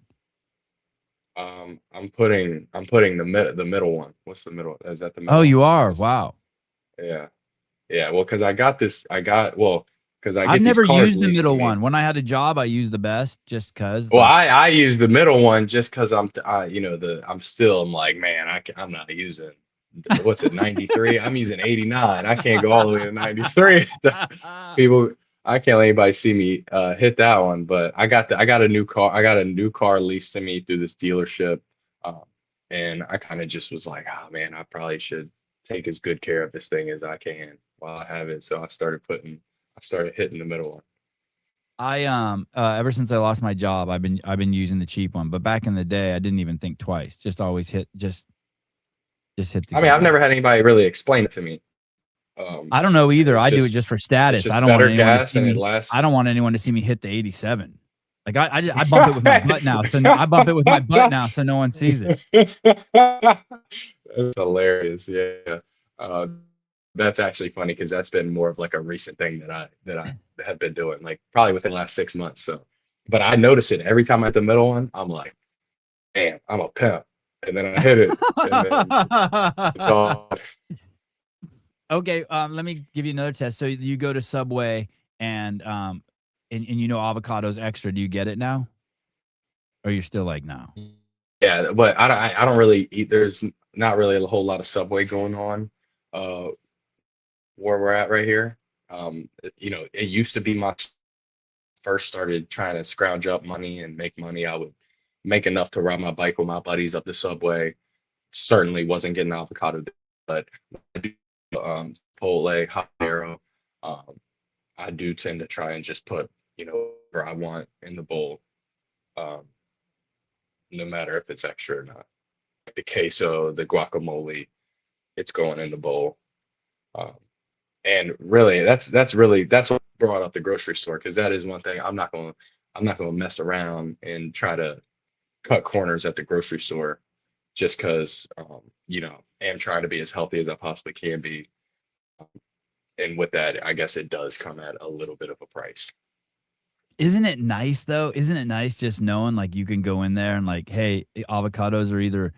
I'm putting the middle one. What's the middle? Is that the Oh, middle one? you Let are. me see. Wow. Yeah. Yeah. Well, because I got this, I got well, because I I've get these never cars used the leased to middle me. one. When I had a job, I used the best just cause Well, like I use the middle one just because I'm like, man, I'm not using what's it 93. I'm using 89. I can't go all the way to 93. People, I can't let anybody see me hit that one. But I got a new car. I got a new car leased to me through this dealership, um, and I kind of just was like, oh man, I probably should take as good care of this thing as I can while I have it. So I started hitting the middle one. I ever since I lost my job, I've been using the cheap one. But back in the day, I didn't even think twice. Just always just hit the I mean, good I've one. never had anybody really explain it to me. Um, I don't know either. it's I do it just just for it's status. I just don't want better anyone to gas see and it me. I lasts. don't want anyone to see me hit the 87. Like I bump it with my butt now. So no, I bump it with my butt now, so no one sees it. That's hilarious. Yeah. Uh, that's actually funny because that's been more of like a recent thing that I have been doing, like probably within the last 6 months. So, but I notice it every time I hit the middle one. I'm like, damn, I'm a pimp, and then I hit it, and then it's all. Okay, let me give you another test. So you go to Subway and and you know avocado's extra. Do you get it now? Or you're still like, no? Yeah, but I don't really eat. There's not really a whole lot of Subway going on uh, where we're at right here. It used to be my first started trying to scrounge up money and make money. I would make enough to ride my bike with my buddies up the Subway. Certainly wasn't getting avocado, but I do, Chipotle, habanero. Um, I do tend to try and just put whatever I want in the bowl, um, no matter if it's extra or not. Like the queso, the guacamole, it's going in the bowl. Um, and really, that's what brought up the grocery store because that is one thing I'm not going to mess around and try to cut corners at the grocery store just because am trying to be as healthy as I possibly can be. Um, and with that, I guess it does come at a little bit of a price. Isn't it nice though? Isn't it nice just knowing like you can go in there and like, hey, avocados are either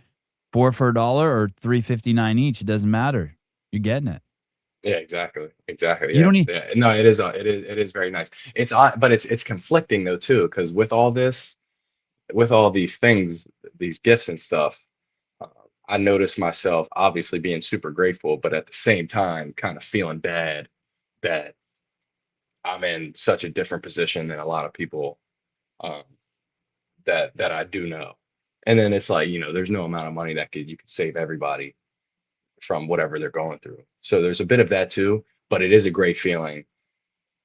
4 for $1 or 3.59 each. It doesn't matter. You're getting it. Yeah, exactly, exactly. You Yeah, don't need. yeah. No, it is very nice. It's odd, but it's conflicting though too, because with all these things, these gifts and stuff, uh, I noticed myself obviously being super grateful, but at the same time, kind of feeling bad that I'm in such a different position than a lot of people um, that I do know. And then it's like, there's no amount of money that you could save everybody from whatever they're going through. So there's a bit of that too, but it is a great feeling.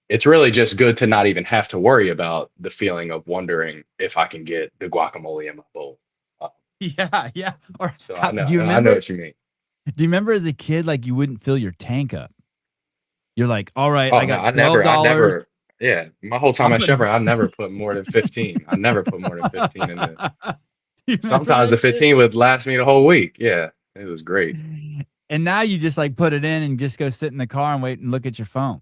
It's really just good to not even have to worry about the feeling of wondering if I can get the guacamole in my bowl. Uh, Yeah, yeah. Or so how, I know I know what you mean. do you remember as a kid, like you wouldn't fill your tank up? You're like, all right, I Oh no, got I $12. never, I never. Yeah, my whole time I'm at putting. Chevron, I never put more than 15. I never put more than 15 in it. You remember Sometimes the that shit? 15 would last me the whole week. Yeah, it was great. And now you just like put it in and just go sit in the car and wait and look at your phone.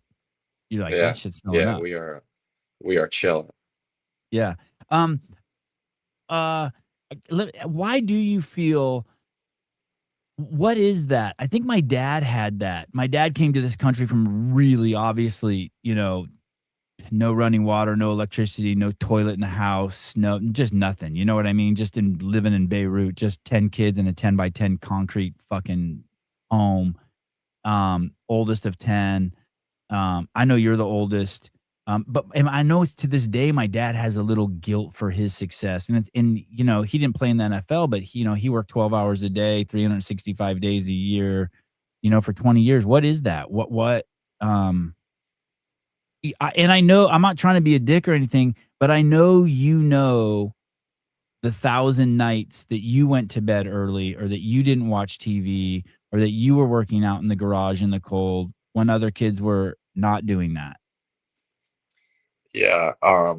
You're like, that Yeah, shit's filling yeah, up. we are chilling. Yeah. Um. Why do you feel? What is that? I think my dad had that. My dad came to this country from really obviously, no running water, no electricity, no toilet in the house, no, just nothing. You know what I mean? Just in living in Beirut, just 10 kids in a 10 by 10 concrete fucking home. Oldest of 10. I know you're the oldest. But and I know to this day, my dad has a little guilt for his success, and you know, he didn't play in the NFL, but he, you know, he worked 12 hours a day, 365 days a year, you know, for 20 years. What is that? Um, and I know I'm not trying to be a dick or anything, but I know, you know, the 1,000 nights that you went to bed early, or that you didn't watch TV, or that you were working out in the garage in the cold when other kids were not doing that. Yeah. I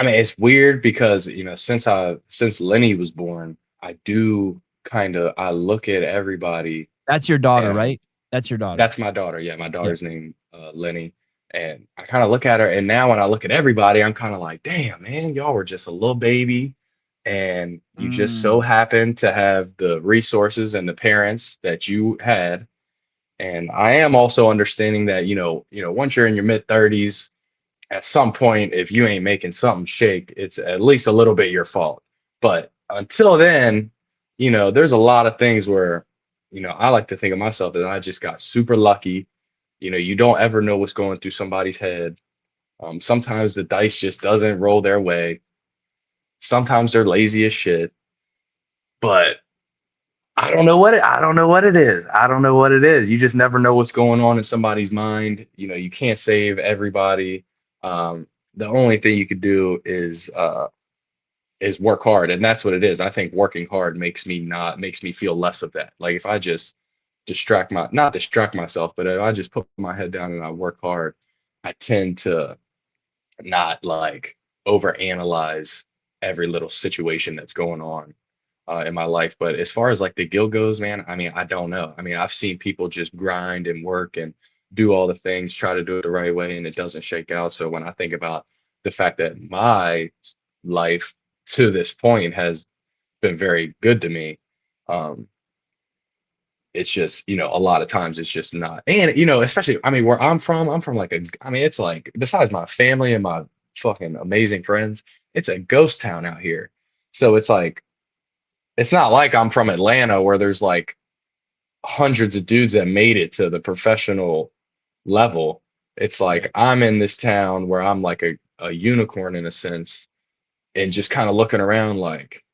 mean, it's weird because, since Lenny was born, I do kind of I look at everybody, That's your daughter, and right? That's your daughter. that's my daughter. Yeah, my Yeah. daughter's name Lenny, and I kind of look at her, and now when I look at everybody, I'm kind of like, damn, man, y'all were just a little baby, and you just so Mm. happen to have the resources and the parents that you had. And I am also understanding that, once you're in your mid 30s, at some point, if you ain't making something shake, it's at least a little bit your fault. But until then, there's a lot of things where, I like to think of myself that I just got super lucky. You don't ever know what's going through somebody's head. Sometimes the dice just doesn't roll their way. Sometimes they're lazy as shit. But I don't know what it is. I don't know what it is. You just never know what's going on in somebody's mind. You can't save everybody. The only thing you could do is work hard, and that's what it is. I think working hard makes me feel less of that. Like if I just not distract myself, but if I just put my head down and I work hard, I tend to not like overanalyze every little situation that's going on in my life. But as far as like the guilt goes, man, I mean, I don't know. I mean, I've seen people just grind and work and do all the things, try to do it the right way, and it doesn't shake out. So when I think about the fact that my life to this point has been very good to me, um, it's just, a lot of times it's just not. And, especially, I mean, where I'm from like I mean, it's like, besides my family and my fucking amazing friends, it's a ghost town out here. So it's like, it's not like I'm from Atlanta where there's like hundreds of dudes that made it to the professional level. It's Yeah. like I'm in this town where I'm like a unicorn in a sense, and just kind of looking around like,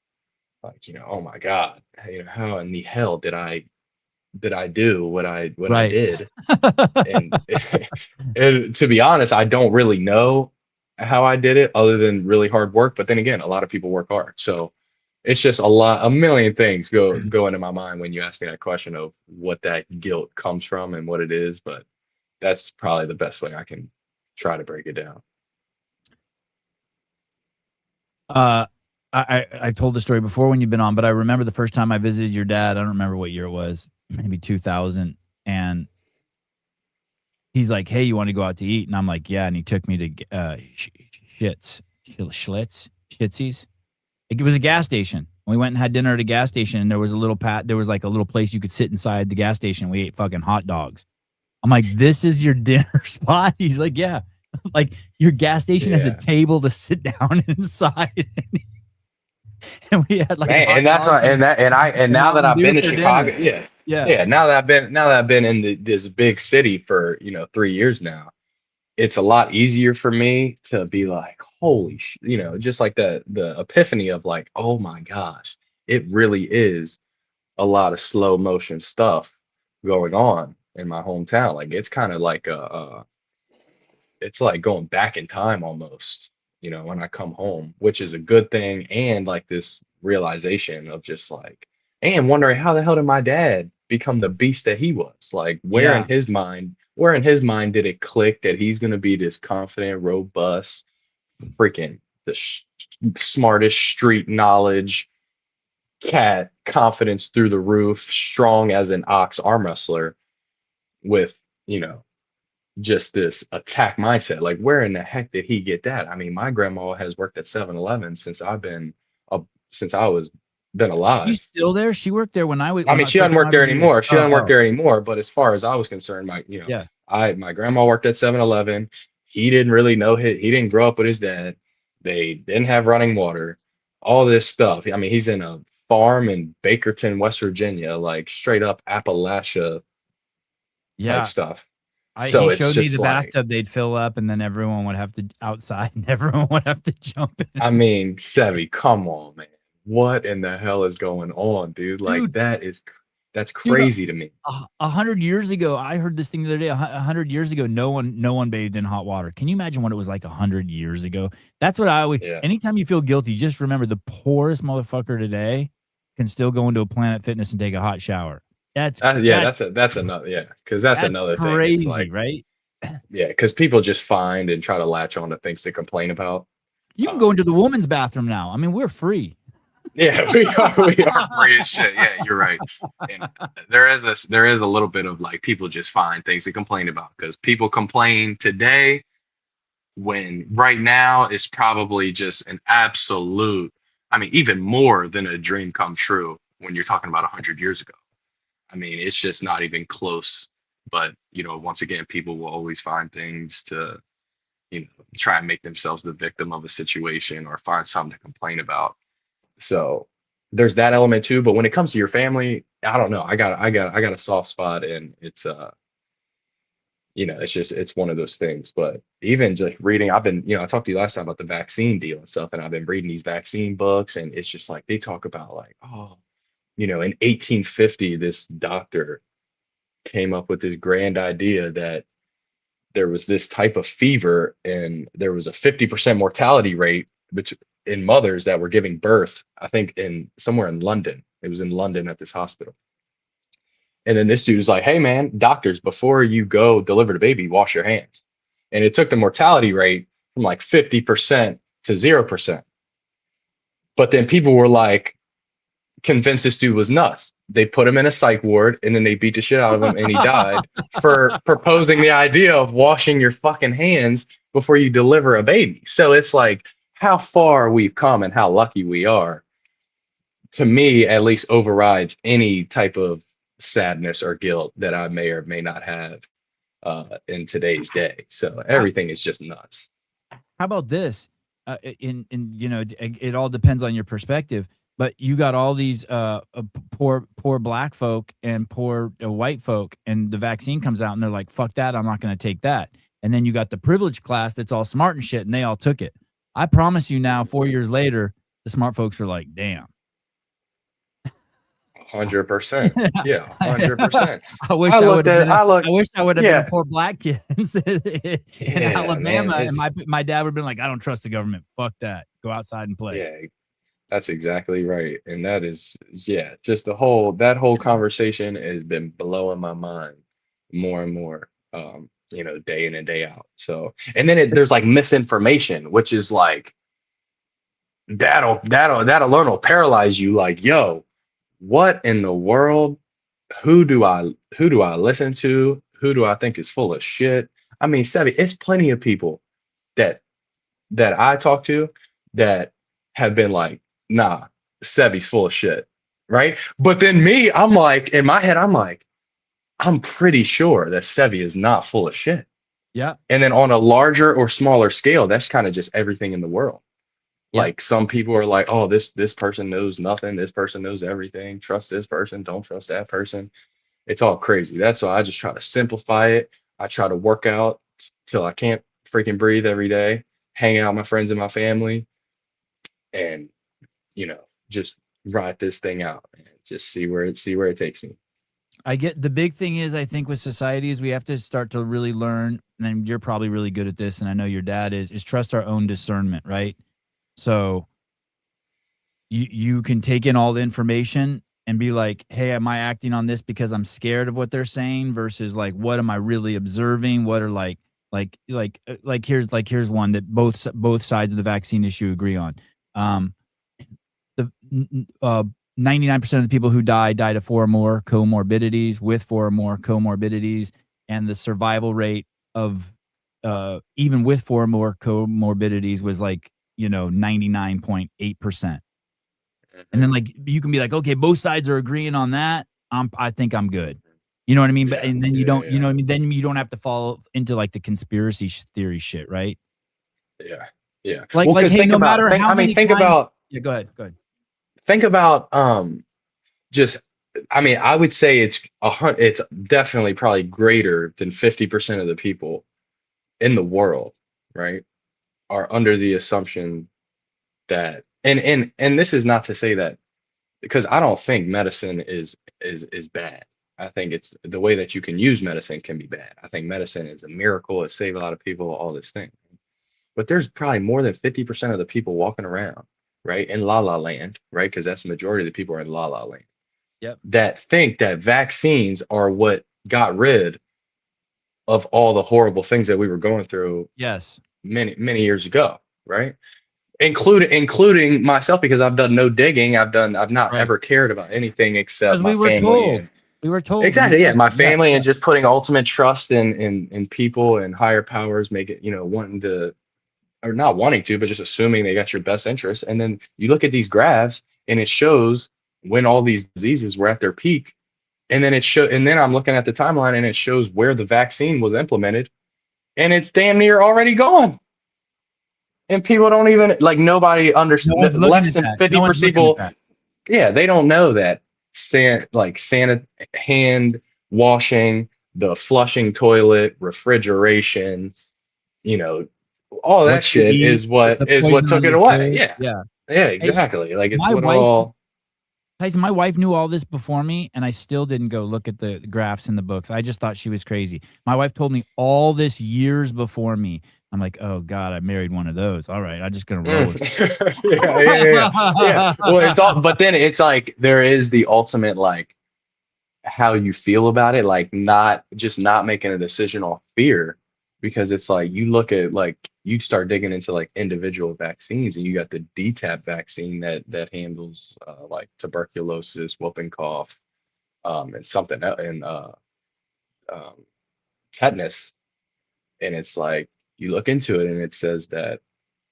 oh my God, how in the hell did I do what I Right. did? And, and to be honest, I don't really know how I did it other than really hard work. But then again, a lot of people work hard. So it's just a million things go into my mind when you ask me that question of what that guilt comes from and what it is. But that's probably the best way I can try to break it down. Uh, I told the story before when you've been on, but I remember the first time I visited your dad. I don't remember what year it was, maybe 2000. And he's like, "Hey, you want to go out to eat?" And I'm like, "Yeah." And he took me to Shitsy's. It was a gas station. We went and had dinner at a gas station, and there was a little there was like a little place you could sit inside the gas station. We ate fucking hot dogs. I'm like, "This is your dinner spot?" He's like, "Yeah." Like your gas station has a Yeah. table to sit down inside. And we had like Man, hot and that's dogs what, and and now that Mountain I've Dew been to for dinner. Chicago, yeah, Yeah. yeah. Now that I've been in this big city for 3 years now, it's a lot easier for me to be like, holy, just like the epiphany of like, oh my gosh, it really is a lot of slow motion stuff going on in my hometown. Like it's kind of like it's like going back in time almost, when I come home, which is a good thing. And like this realization of just like, and wondering how the hell did my dad become the beast that he was? Like, Yeah. where in his mind did it click that he's going to be this confident, robust, freaking smartest street knowledge cat, confidence through the roof, strong as an ox arm wrestler with, you know, just this attack mindset. Like, where in the heck did he get that? I mean, my grandma has worked at 7-Eleven since uh, since I was been She's alive. still there? She worked there when I mean, she first doesn't time work I there visited. anymore. She Oh, doesn't work oh, there anymore. But as far as I was concerned, yeah. my grandma worked at 7-Eleven. He didn't really know he didn't grow up with his dad. They didn't have running water. All this stuff. I mean, he's in a farm in Bakerton, West Virginia, like straight up Appalachia type Yeah. stuff. So He it's showed me just the like, bathtub they'd fill up, and then everyone would have to outside, and everyone would have to jump in. I mean, Sevy, come on, man. What in the hell is going on, dude? Like Dude, that's dude, crazy to me. 100 years ago, I heard this thing the other day. 100 years ago, no one bathed in hot water. Can you imagine what it was like 100 years ago? That's what I always. Yeah. Anytime you feel guilty, just remember the poorest motherfucker today can still go into a Planet Fitness and take a hot shower. That's Yeah, that's another, yeah, because that's that's another thing. It's crazy, like, right? yeah, because people just find and try to latch on to things to complain about. You can go into the woman's bathroom now. I mean, we're free. Yeah, we are free as shit. Yeah, you're right. And there is a little bit of like people just find things to complain about because people complain today when right now is probably just an absolute, I mean, even more than a dream come true when you're talking about 100 years ago. I mean, it's just not even close. But, once again, people will always find things to, try and make themselves the victim of a situation or find something to complain about. So there's that element too. But when it comes to your family, I don't know. I got a soft spot, and it's one of those things. But even just reading, I've been, I talked to you last time about the vaccine deal and stuff, and I've been reading these vaccine books, and it's just like they talk about like, oh, in 1850, this doctor came up with this grand idea that there was this type of fever and there was a 50% mortality rate in mothers that were giving birth, I think in somewhere in London. It was in London at this hospital. And then this dude was like, hey man, doctors, before you go deliver the baby, wash your hands. And it took the mortality rate from like 50% to 0%. But then people were like, convinced this dude was nuts. They put him in a psych ward and then they beat the shit out of him and he died for proposing the idea of washing your fucking hands before you deliver a baby. So it's like how far we've come and how lucky we are, to me, at least overrides any type of sadness or guilt that I may or may not have in today's day. So everything is just nuts. How about this? It all depends on your perspective. But you got all these poor black folk and poor white folk, and the vaccine comes out, and they're like, "Fuck that! I'm not going to take that." And then you got the privileged class that's all smart and shit, and they all took it. I promise you now, 4 years later, the smart folks are like, "Damn." 100%. Yeah, 100%. I wish I would have been a poor black kid in Alabama, man, and my dad would have been like, "I don't trust the government. Fuck that. Go outside and play." Yeah, that's exactly right. And that is, yeah, just that whole conversation has been blowing my mind more and more, day in and day out. So, and then there's like misinformation, which is like, that alone will paralyze you. Like, yo, what in the world? Who do I listen to? Who do I think is full of shit? I mean, Sevi, it's plenty of people that I talk to that have been like, nah, Sevy's full of shit. Right. But then me, I'm like, in my head, I'm like, I'm pretty sure that Sevy is not full of shit. Yeah. And then on a larger or smaller scale, that's kind of just everything in the world. Yeah. Like some people are like, oh, this person knows nothing. This person knows everything. Trust this person. Don't trust that person. It's all crazy. That's why I just try to simplify it. I try to work out till I can't freaking breathe every day, hang out with my friends and my family, and just ride this thing out and just see where it takes me. I get the big thing is, I think with society is we have to start to really learn, and you're probably really good at this, and I know your dad is trust our own discernment, right? So you can take in all the information and be like, hey, am I acting on this because I'm scared of what they're saying versus like, what am I really observing? What are like here's one that both sides of the vaccine issue agree on. The 99% of the people who died of 4 or more comorbidities, with 4 or more comorbidities, and the survival rate of even with 4 or more comorbidities was like 99.8%. And then like you can be like, okay, both sides are agreeing on that. I think I'm good. You know what I mean? But and then you don't, you know what I mean? Then you don't have to fall into like the conspiracy theory shit, right? Yeah, yeah. Like hey, no matter how many times. About. Yeah, go ahead. Think about just I mean, I would say it's definitely probably greater than 50% of the people in the world, right, are under the assumption that, and this is not to say that, because I don't think medicine is bad. I think it's the way that you can use medicine can be bad. I think medicine is a miracle. It saved a lot of people, all this thing. But there's probably more than 50% of the people walking around, right, in la la land, right? Because that's the majority of the people are in la la land, Yep. that think that vaccines are what got rid of all the horrible things that we were going through Yes. many years ago, right? Including myself, because I've done no digging. I've not Right. ever cared about anything except Because my family and we were told when you exactly, yeah, first, my yeah, family, yeah, and just putting ultimate trust in people and higher powers, make it, wanting to, or not wanting to, but just assuming they got your best interest. And then you look at these graphs and it shows when all these diseases were at their peak. And then I'm looking at the timeline and it shows where the vaccine was implemented, and it's damn near already gone. And people don't even, like, nobody no understands, one's looking less at than that. No one's 50% looking at people. that. Yeah, they don't know that hand washing, the flushing toilet, refrigeration, you know, all What that you shit eat, is what poison took on it your away. food. Yeah. Yeah. Yeah, Hey, exactly. Like, it's my what it wife, all. Tyson, my wife knew all this before me, and I still didn't go look at the graphs in the books. I just thought she was crazy. My wife told me all this years before me. I'm like, oh God, I married one of those. All right, I'm just gonna roll with Yeah. it. Well, it's all, but then it's like there is the ultimate, like, how you feel about it, like not making a decision off fear, because it's like you look at, like, you start digging into like individual vaccines, and you got the DTaP vaccine that handles like tuberculosis, whooping cough, and something else, and um, tetanus. And it's like you look into it and it says that,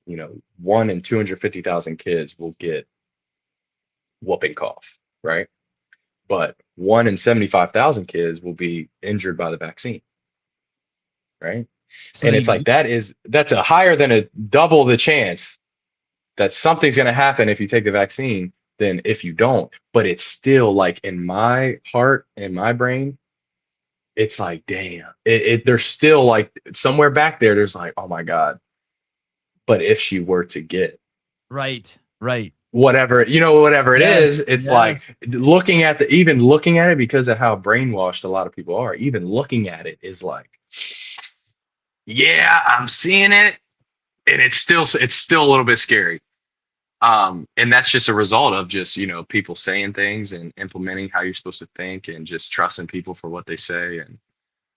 1 in 250,000 kids will get whooping cough, right? But 1 in 75,000 kids will be injured by the vaccine, right? So And then it's like that's a higher than a double the chance that something's going to happen if you take the vaccine than if you don't. But it's still, like, in my heart and my brain, it's like, damn, there's still, like, somewhere back there's like, oh my God. But if she were to get right, right. whatever it Yes, is, it's yes. like even looking at it, because of how brainwashed a lot of people are, even looking at it is like, yeah, I'm seeing it, and it's still a little bit scary. And that's just a result of just, people saying things and implementing how you're supposed to think, and just trusting people for what they say and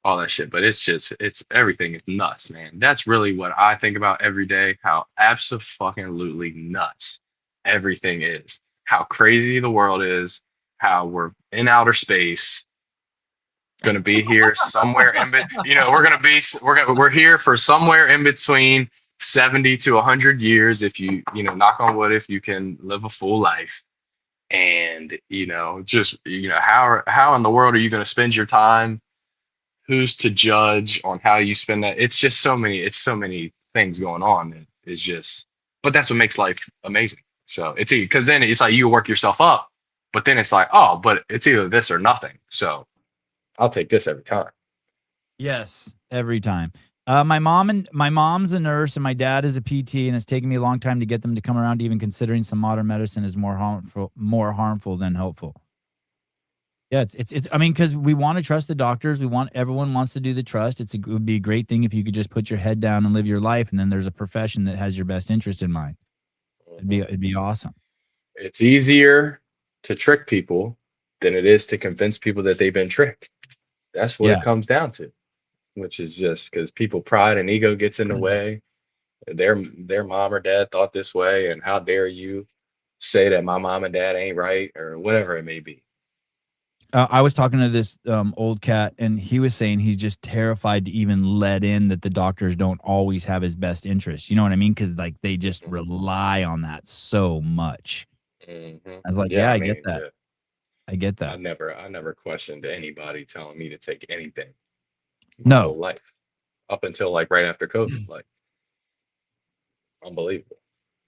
all that shit. But it's everything is nuts, man. That's really what I think about every day, how absolutely nuts everything is, how crazy the world is, how we're in outer space, gonna be here somewhere we're here for somewhere in between 70 to 100 years, if knock on wood, if you can live a full life. And just, how in the world are you going to spend your time? Who's to judge on how you spend that? It's so many things going on. It's just, but that's what makes life amazing. So it's, because then it's like you work yourself up, but then it's like, oh, but it's either this or nothing. So I'll take this every time. Yes, every time. My mom's a nurse and my dad is a PT, and it's taken me a long time to get them to come around to even considering some modern medicine is more harmful than helpful. Yeah, it's I mean, because we want to trust the doctors. Everyone wants to do the trust. It would be a great thing if you could just put your head down and live your life, and then there's a profession that has your best interest in mind. Mhm. It'd be awesome. It's easier to trick people than it is to convince people that they've been tricked. That's what it Yeah. comes down to, which is just because people pride and ego gets in the way. Their mom or dad thought this way, and how dare you say that my mom and dad ain't right, or whatever it may be. I was talking to this old cat, and he was saying he's just terrified to even let in that the doctors don't always have his best interest. You know what I mean? Because like they just Mhm. rely on that so much. Mhm. I was like, Yeah, yeah, I I get mean, that. yeah, I get I that. never, I never questioned anybody telling me to take anything my whole No, life, up until like right after COVID. Like, unbelievable.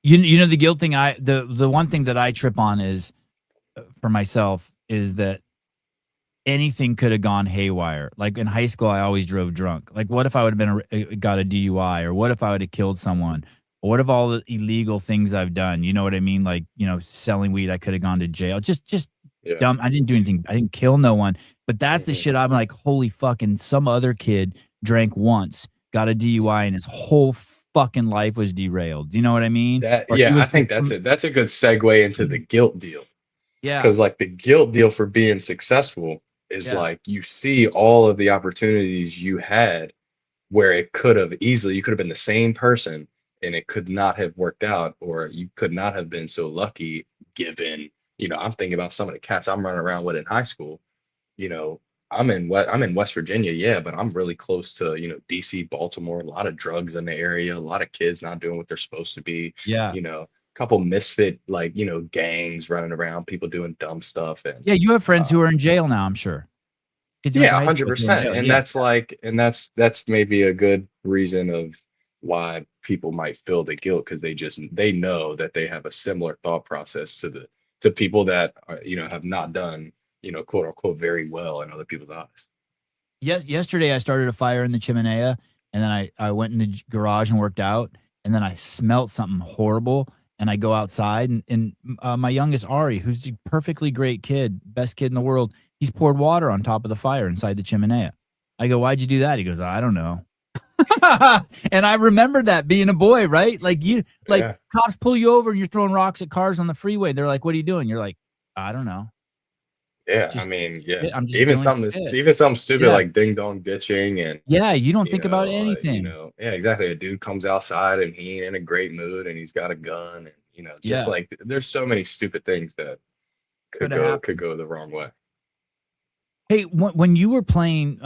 you know the guilt thing. The one thing that I trip on is for myself is that anything could have gone haywire. Like in high school, I always drove drunk. Like, what if I would have been got a DUI, or what if I would have killed someone? Or what if all the illegal things I've done? You know what I mean? Like, selling weed, I could have gone to jail. Just Yeah. dumb. I didn't do anything. I didn't kill no one. But that's the Mhm. shit. I'm like, holy fucking! Some other kid drank once, got a DUI, and his whole fucking life was derailed. Do you know what I mean? Or he I was think just that's a good segue into the guilt deal. yeah, Because like the guilt deal for being successful is yeah, like you see all of the opportunities you had where it could have easily, you could have been the same person and it could not have worked out, or you could not have been so lucky given, I'm thinking about some of the cats I'm running around with in high school. you know, I'm in West Virginia, yeah, but I'm really close to, DC, Baltimore, a lot of drugs in the area, a lot of kids not doing what they're supposed to be, yeah. a couple misfit, like, gangs running around, people doing dumb stuff. And Yeah, you have friends who uh are in jail now, I'm sure. Kids you went yeah, to high school with who are in 100%. jail. And Yeah. that's like, that's maybe a good reason of why people might feel the guilt, because they know that they have a similar thought process to people that are, have not done, quote unquote very well in other people's eyes. Yes, yesterday I started a fire in the chimenea, and then I went in the garage and worked out, and then I smelt something horrible, and I go outside, and my youngest Ari, who's a perfectly great kid, best kid in the world, he's poured water on top of the fire inside the chimenea. I go, "Why'd you do that?" He goes, "I don't know." And I remember that being a boy, right? Like Yeah. cops pull you over and you're throwing rocks at cars on the freeway. They're like, "What are you doing?" You're like, "I don't know. Yeah, I Just mean, yeah. I'm just doing shit." Even something stupid Yeah. like ding dong ditching, and Yeah, you don't think about anything. yeah, exactly. A dude comes outside and he ain't in a great mood and he's got a gun, and just Yeah, like there's so many stupid things that coulda could happened. go the wrong way. Hey, when you were playing,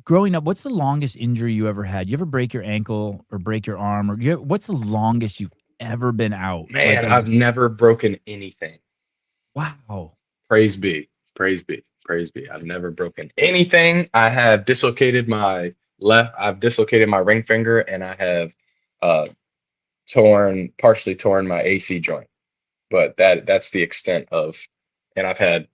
growing up, what's the longest injury you ever had? You ever break your ankle or break your arm, or what's the longest you've ever been out? Like, Man, as I've never broken anything. wow. Praise be. Praise be. Praise be. I've never broken anything. I've dislocated my ring finger, and I have uh partially torn my AC joint. But that's the extent of, and I've had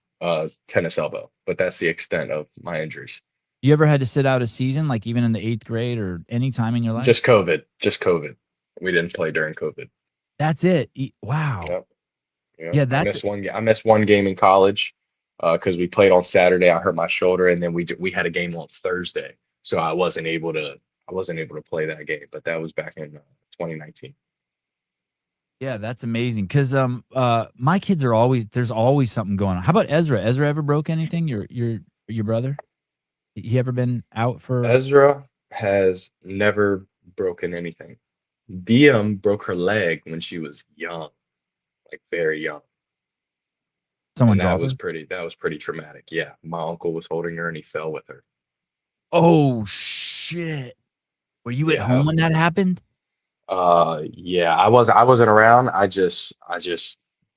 tennis elbow, but that's the extent of my injuries. You ever had to sit out a season, like even in the 8th grade or any time in your life? Just COVID. We didn't play during COVID. That's it. Wow. Yep. Yep. Yeah, that's I missed one game in college because we played on Saturday. I hurt my shoulder, and then we had a game on Thursday, so I wasn't able to play that game. But that was back in 2019. yeah, that's amazing. Because my kids are always there's always something going on. How about Ezra? Ezra ever broke anything? Your brother? He ever been out for Ezra has never broken anything. Diem broke her leg when she was young, like very young. someone And drop her? that was pretty traumatic. Yeah. My uncle was holding her and he fell with her. Oh shit. Were you at Yeah. home when that happened? Yeah, I wasn't around. I just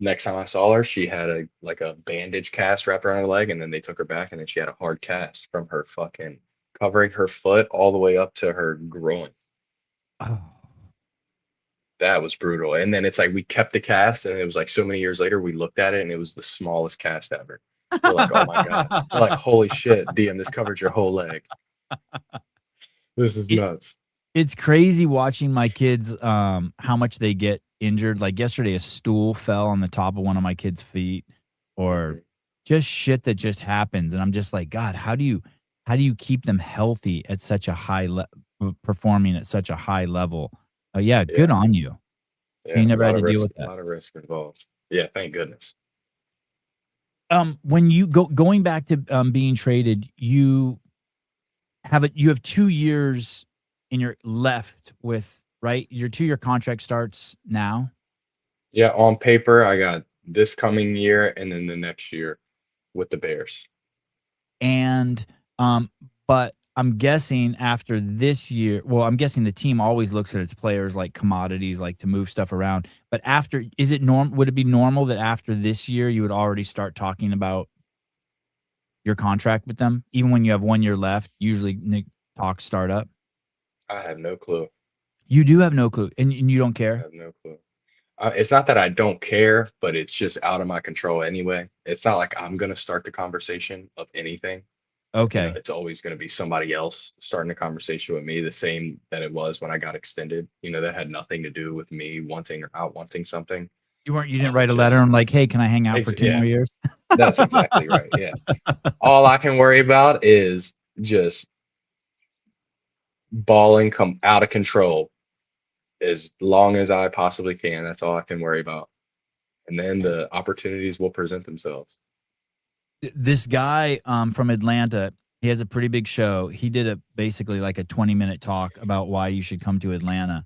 next time I saw her, she had a bandage cast wrapped around her leg, and then they took her back, and then she had a hard cast from her fucking covering her foot all the way up to her groin. Oh. That was brutal. And then it's like we kept the cast, and it was like so many years later we looked at it and it was the smallest cast ever. We're like, oh my God. We're like, holy shit, DM, this covered your whole leg. This is It nuts. it's crazy watching my kids, how much they get injured. Like yesterday, a stool fell on the top of one of my kids' feet, or Mhm. just shit that just happens, and I'm just like, "God, how do you keep them healthy at such a performing at such a high level?" Yeah, good Yeah. on you. So you Yeah. never had to deal with A that. lot of risk involved. Yeah, thank goodness. When you going back to, being traded, you have 2 years in your left with right? Your 2-year contract starts now? Yeah, on paper, I got this coming year and then the next year with the Bears. And, but I'm guessing after this year well, I'm guessing the team always looks at its players like commodities, like to move stuff around. But after is it would it be normal that after this year, you would already start talking about your contract with them? Even when you have 1 year left, usually talks start up? I have no clue. You do have no clue, and you don't I care? have no clue. It's not that I don't care, but it's just out of my control anyway. It's not like I'm gonna start the conversation of anything. Okay. It's always gonna be somebody else starting the conversation with me, the same that it was when I got extended. That had nothing to do with me wanting or not wanting something. You didn't write a letter Just and like, "Hey, can I hang out for 2 more yeah, years?" that's exactly right. Yeah. All I can worry about is just balling come out of control as long as I possibly can. That's all I can worry about. And then the opportunities will present themselves. This guy from Atlanta, he has a pretty big show. He did basically like a 20-minute talk about why you should come to Atlanta.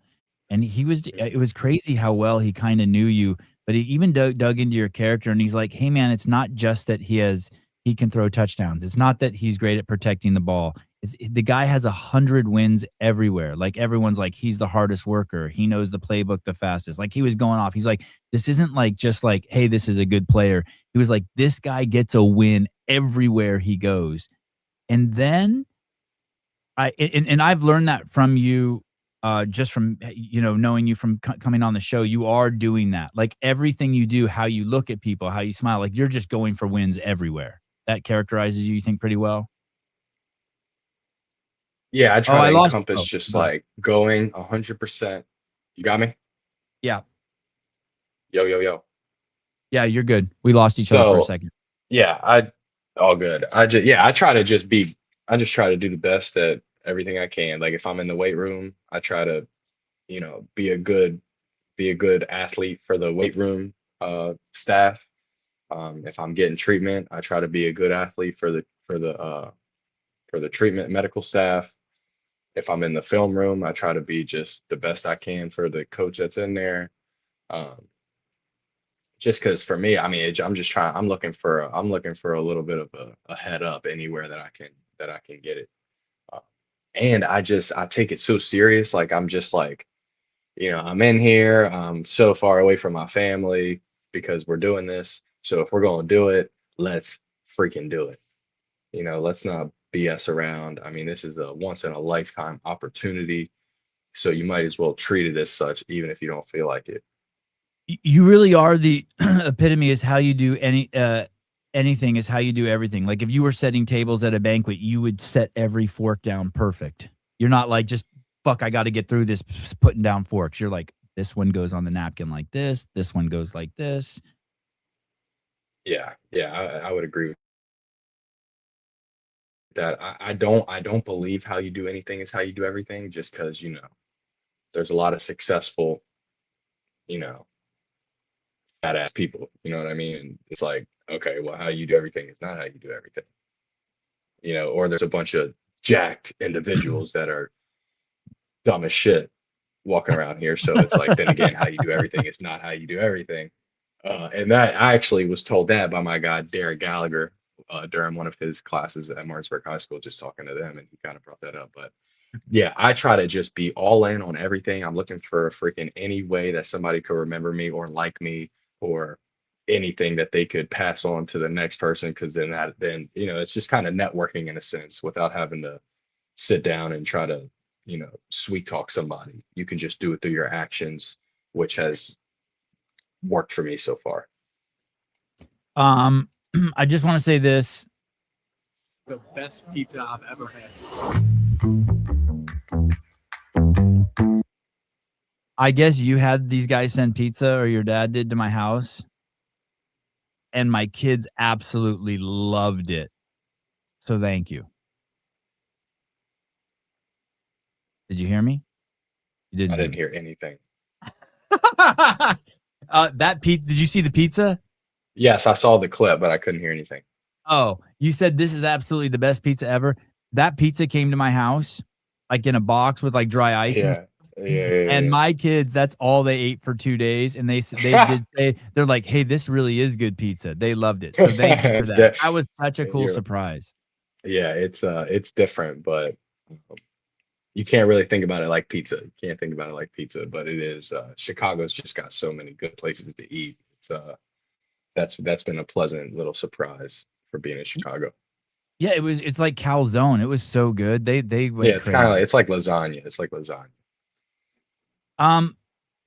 And it was crazy how well he kind of knew you, but he even dug into your character and he's like, "Hey man, it's not just that he can throw touchdowns. It's not that he's great at protecting the ball. The guy has 100 wins everywhere. Like everyone's like, he's the hardest worker. He knows the playbook the fastest." Like he was going off. He's like, this isn't like just like, hey, this is a good player. He was like, this guy gets a win everywhere he goes. And then I've learned that from you, just from knowing you from coming on the show. You are doing that. Like everything you do, how you look at people, how you smile, like you're just going for wins everywhere. That characterizes you think, pretty well. Yeah, I Oh, try to I lost. encompass Oh, just go ahead. like going 100%. You got me? Yeah, Yo, yo, yo. yeah, you're good. We lost each other for a So, second. yeah, all good. I just try to do the best at everything I can. Like if I'm in the weight room, I try to, be a good athlete for the weight room staff. If I'm getting treatment, I try to be a good athlete for the treatment medical staff. If I'm in the film room, I try to be just the best I can for the coach that's in there. Um, just because for me, I mean, I'm looking for a little bit of a head up anywhere that I can get it. Uh, and I take it so serious. Like I'm just like, I'm in here. I'm so far away from my family because we're doing this. So if we're going to do it, let's freaking do it. Let's not BS around. I mean, this is a once in a lifetime opportunity. So you might as well treat it as such, even if you don't feel like it. You really are the epitome is how you do anything is how you do everything. Like if you were setting tables at a banquet, you would set every fork down perfect. You're not like just fuck, I got to get through this putting down forks. You're like, this one goes on the napkin like this one goes like this. Yeah, yeah, I would agree with that. I don't believe how you do anything is how you do everything, just because, there's a lot of successful, you know, badass people. You know what I mean? And it's like, okay, well, how you do everything is not how you do everything. Or there's a bunch of jacked individuals that are dumb as shit walking around here. So it's like, then again, how you do everything is not how you do everything. And that I actually was told that by my guy Derek Gallagher during one of his classes at Martinsburg High School, just talking to them, and he kind of brought that up. But yeah, I try to just be all in on everything. I'm looking for freaking any way that somebody could remember me or like me or anything that they could pass on to the next person. Because then it's just kind of networking in a sense without having to sit down and try to sweet talk somebody. You can just do it through your actions, which has worked for me so far. Um, I just want to say this. The best pizza I've ever had. I guess you had these guys send pizza or your dad did to my house, and my kids absolutely loved it. So thank you. Did you hear me? You didn't I hear didn't me. hear anything. That pizza, did you see the pizza? Yes, I saw the clip, but I couldn't hear anything. Oh, you said this is absolutely the best pizza ever. That pizza came to my house like in a box with like dry ice and Yeah, yeah, and yeah. my kids, that's all they ate for 2 days, and they did say they're like, "Hey, this really is good pizza." They loved it, so thank you for It's that. That was such a cool you're surprise. yeah, it's different, but you can't really think about it like pizza. You can't think about it like pizza, but it is. Chicago's just got so many good places to eat. That's been a pleasant little surprise for being in Chicago. Yeah, it's like calzone. It was so good. They Yeah, went crazy. it's like lasagna. It's like lasagna. Um,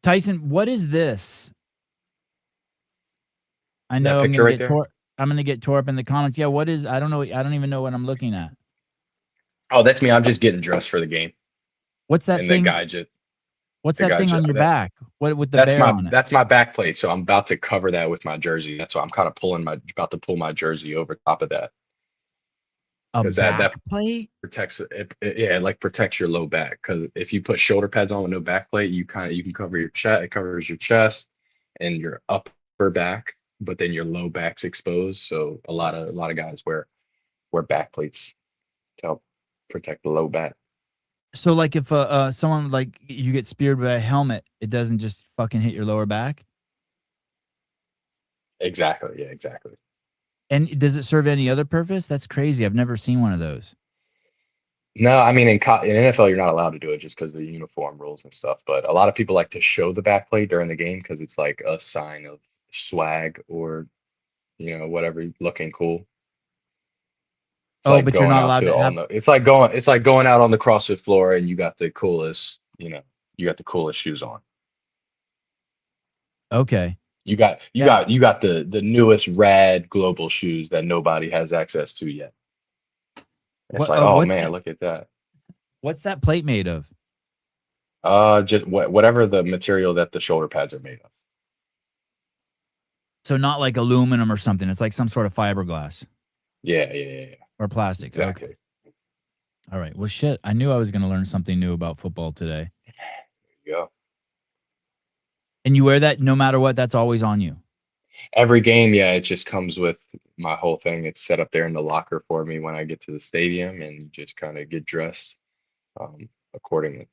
Tyson, what is this? I That know I'm picture gonna right get there. tore up in the comments. Yeah, what is? I don't know. I don't even know what I'm looking at. Oh, that's me. I'm just getting dressed for the game. What's that And thing? Oh, What's that thing on your that back? What with the bear on it? that's my back plate. So I'm about to cover that with my jersey. That's why I'm kind of about to pull my jersey over top of that A because back that plate? protects yeah, it like protects your low back. Because if you put shoulder pads on with no back plate, you can cover your chest. It covers your chest and your upper back, but then your low back's exposed. So a lot of guys wear back plates to help protect the low back. So like if someone like you get speared by a helmet, it doesn't just fucking hit your lower back? Exactly. Yeah, exactly. And does it serve any other purpose? That's crazy. I've never seen one of those. No, I mean in NFL you're not allowed to do it just because of the uniform rules and stuff. But a lot of people like to show the back plate during the game because it's like a sign of swag or whatever, looking cool. It's Oh, like but you're going not out allowed to to on have. the it's like going out on the CrossFit floor and you got the coolest shoes on. Okay. Yeah. You got the newest rad global shoes that nobody has access to yet. It's What? like, oh What's man, that? look at that. What's that plate made of? Just whatever the material that the shoulder pads are made of. So not like aluminum or something. It's like some sort of fiberglass Yeah. or plastic. Okay. Exactly. All right. Well, shit. I knew I was going to learn something new about football today. Yeah. And you wear that no matter what. That's always on you. Every game, yeah, it just comes with my whole thing. It's set up there in the locker for me when I get to the stadium and just kind of get dressed accordingly.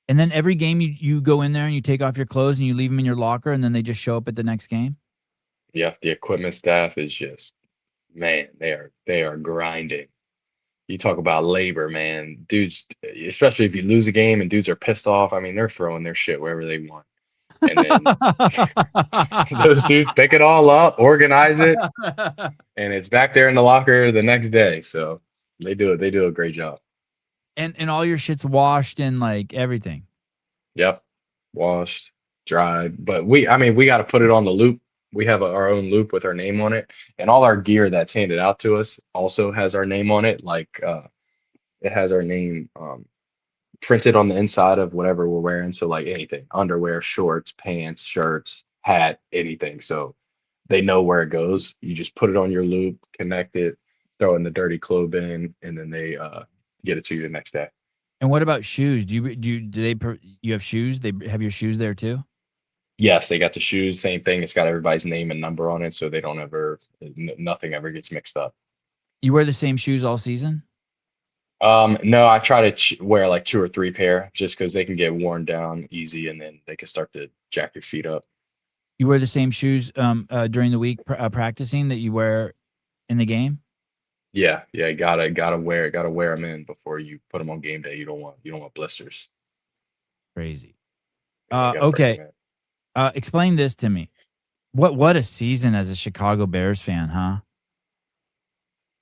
And then every game you go in there and you take off your clothes and you leave them in your locker and then they just show up at the next game. Yeah, the equipment staff is just, man, they are grinding. You talk about labor, man. Dudes, especially if you lose a game and dudes are pissed off. I mean, they're throwing their shit wherever they want. And then those dudes pick it all up, organize it, and it's back there in the locker the next day. So they do a great job. And all your shit's washed and like everything. Yep. Washed, dried. But I mean, we got to put it on the loop. We have our own loop with our name on it. And all our gear that's handed out to us also has our name on it. Like it has our name printed on the inside of whatever we're wearing. So like anything, underwear, shorts, pants, shirts, hat, anything. So they know where it goes. You just put it on your loop, connect it, throw it in the dirty clothes bin, and then they get it to you the next day. And what about shoes? You have shoes? They have your shoes there too? Yes, they got the shoes, same thing. It's got everybody's name and number on it, so they don't ever, nothing ever gets mixed up. You wear the same shoes all season? No, I try to wear like 2 or 3 pair just because they can get worn down easy and then they can start to jack your feet up. You wear the same shoes during the week practicing that you wear in the game? Yeah, gotta wear them in before you put them on game day. You don't want blisters. Crazy. Yeah, you gotta bring Okay. them in. Explain this to me. What a season as a Chicago Bears fan, huh?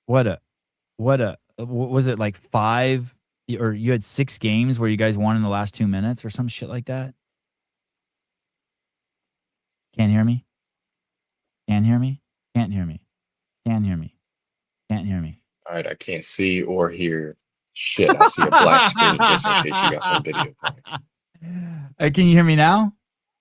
What was it like 5 or you had 6 games where you guys won in the last 2 minutes or some shit like that? Can't hear me? Can't hear me? Can't hear me. Can't hear me. Can't hear me. All right, I can't see or hear shit. I see a black screen just in case you got some video playing. Can you hear me now?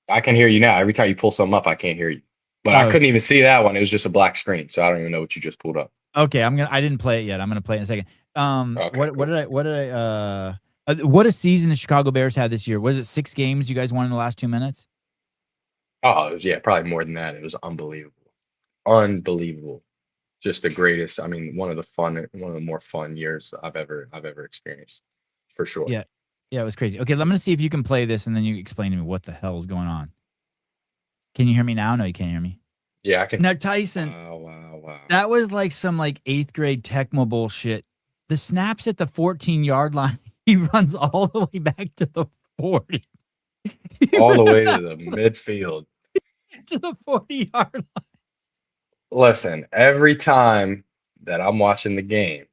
I can hear you now. Every time you pull something up, I can't hear you. But I Oh, couldn't even see that one. It was just a black screen, so I don't even know what you just pulled up. okay. I didn't play it yet. I'm gonna play it in a second. Okay, What cool. what a season the Chicago Bears had this year. Was it 6 games you guys won in the last 2 minutes? Oh, yeah, probably more than that. It was unbelievable. Unbelievable. Just the greatest. I mean, one of the more fun years I've ever experienced, for sure. Yeah. Yeah, it was crazy. Okay, I'm gonna see if you can play this and then you explain to me what the hell is going on. Can you hear me now? No, you can't hear me. Yeah, I can. Now, Tyson, Wow. that was like some like 8th grade Tecmo bullshit. The snaps at the 14-yard line, he runs all the way back to the 40. All the way to the midfield. To the 40-yard line. Listen, every time that I'm watching the game,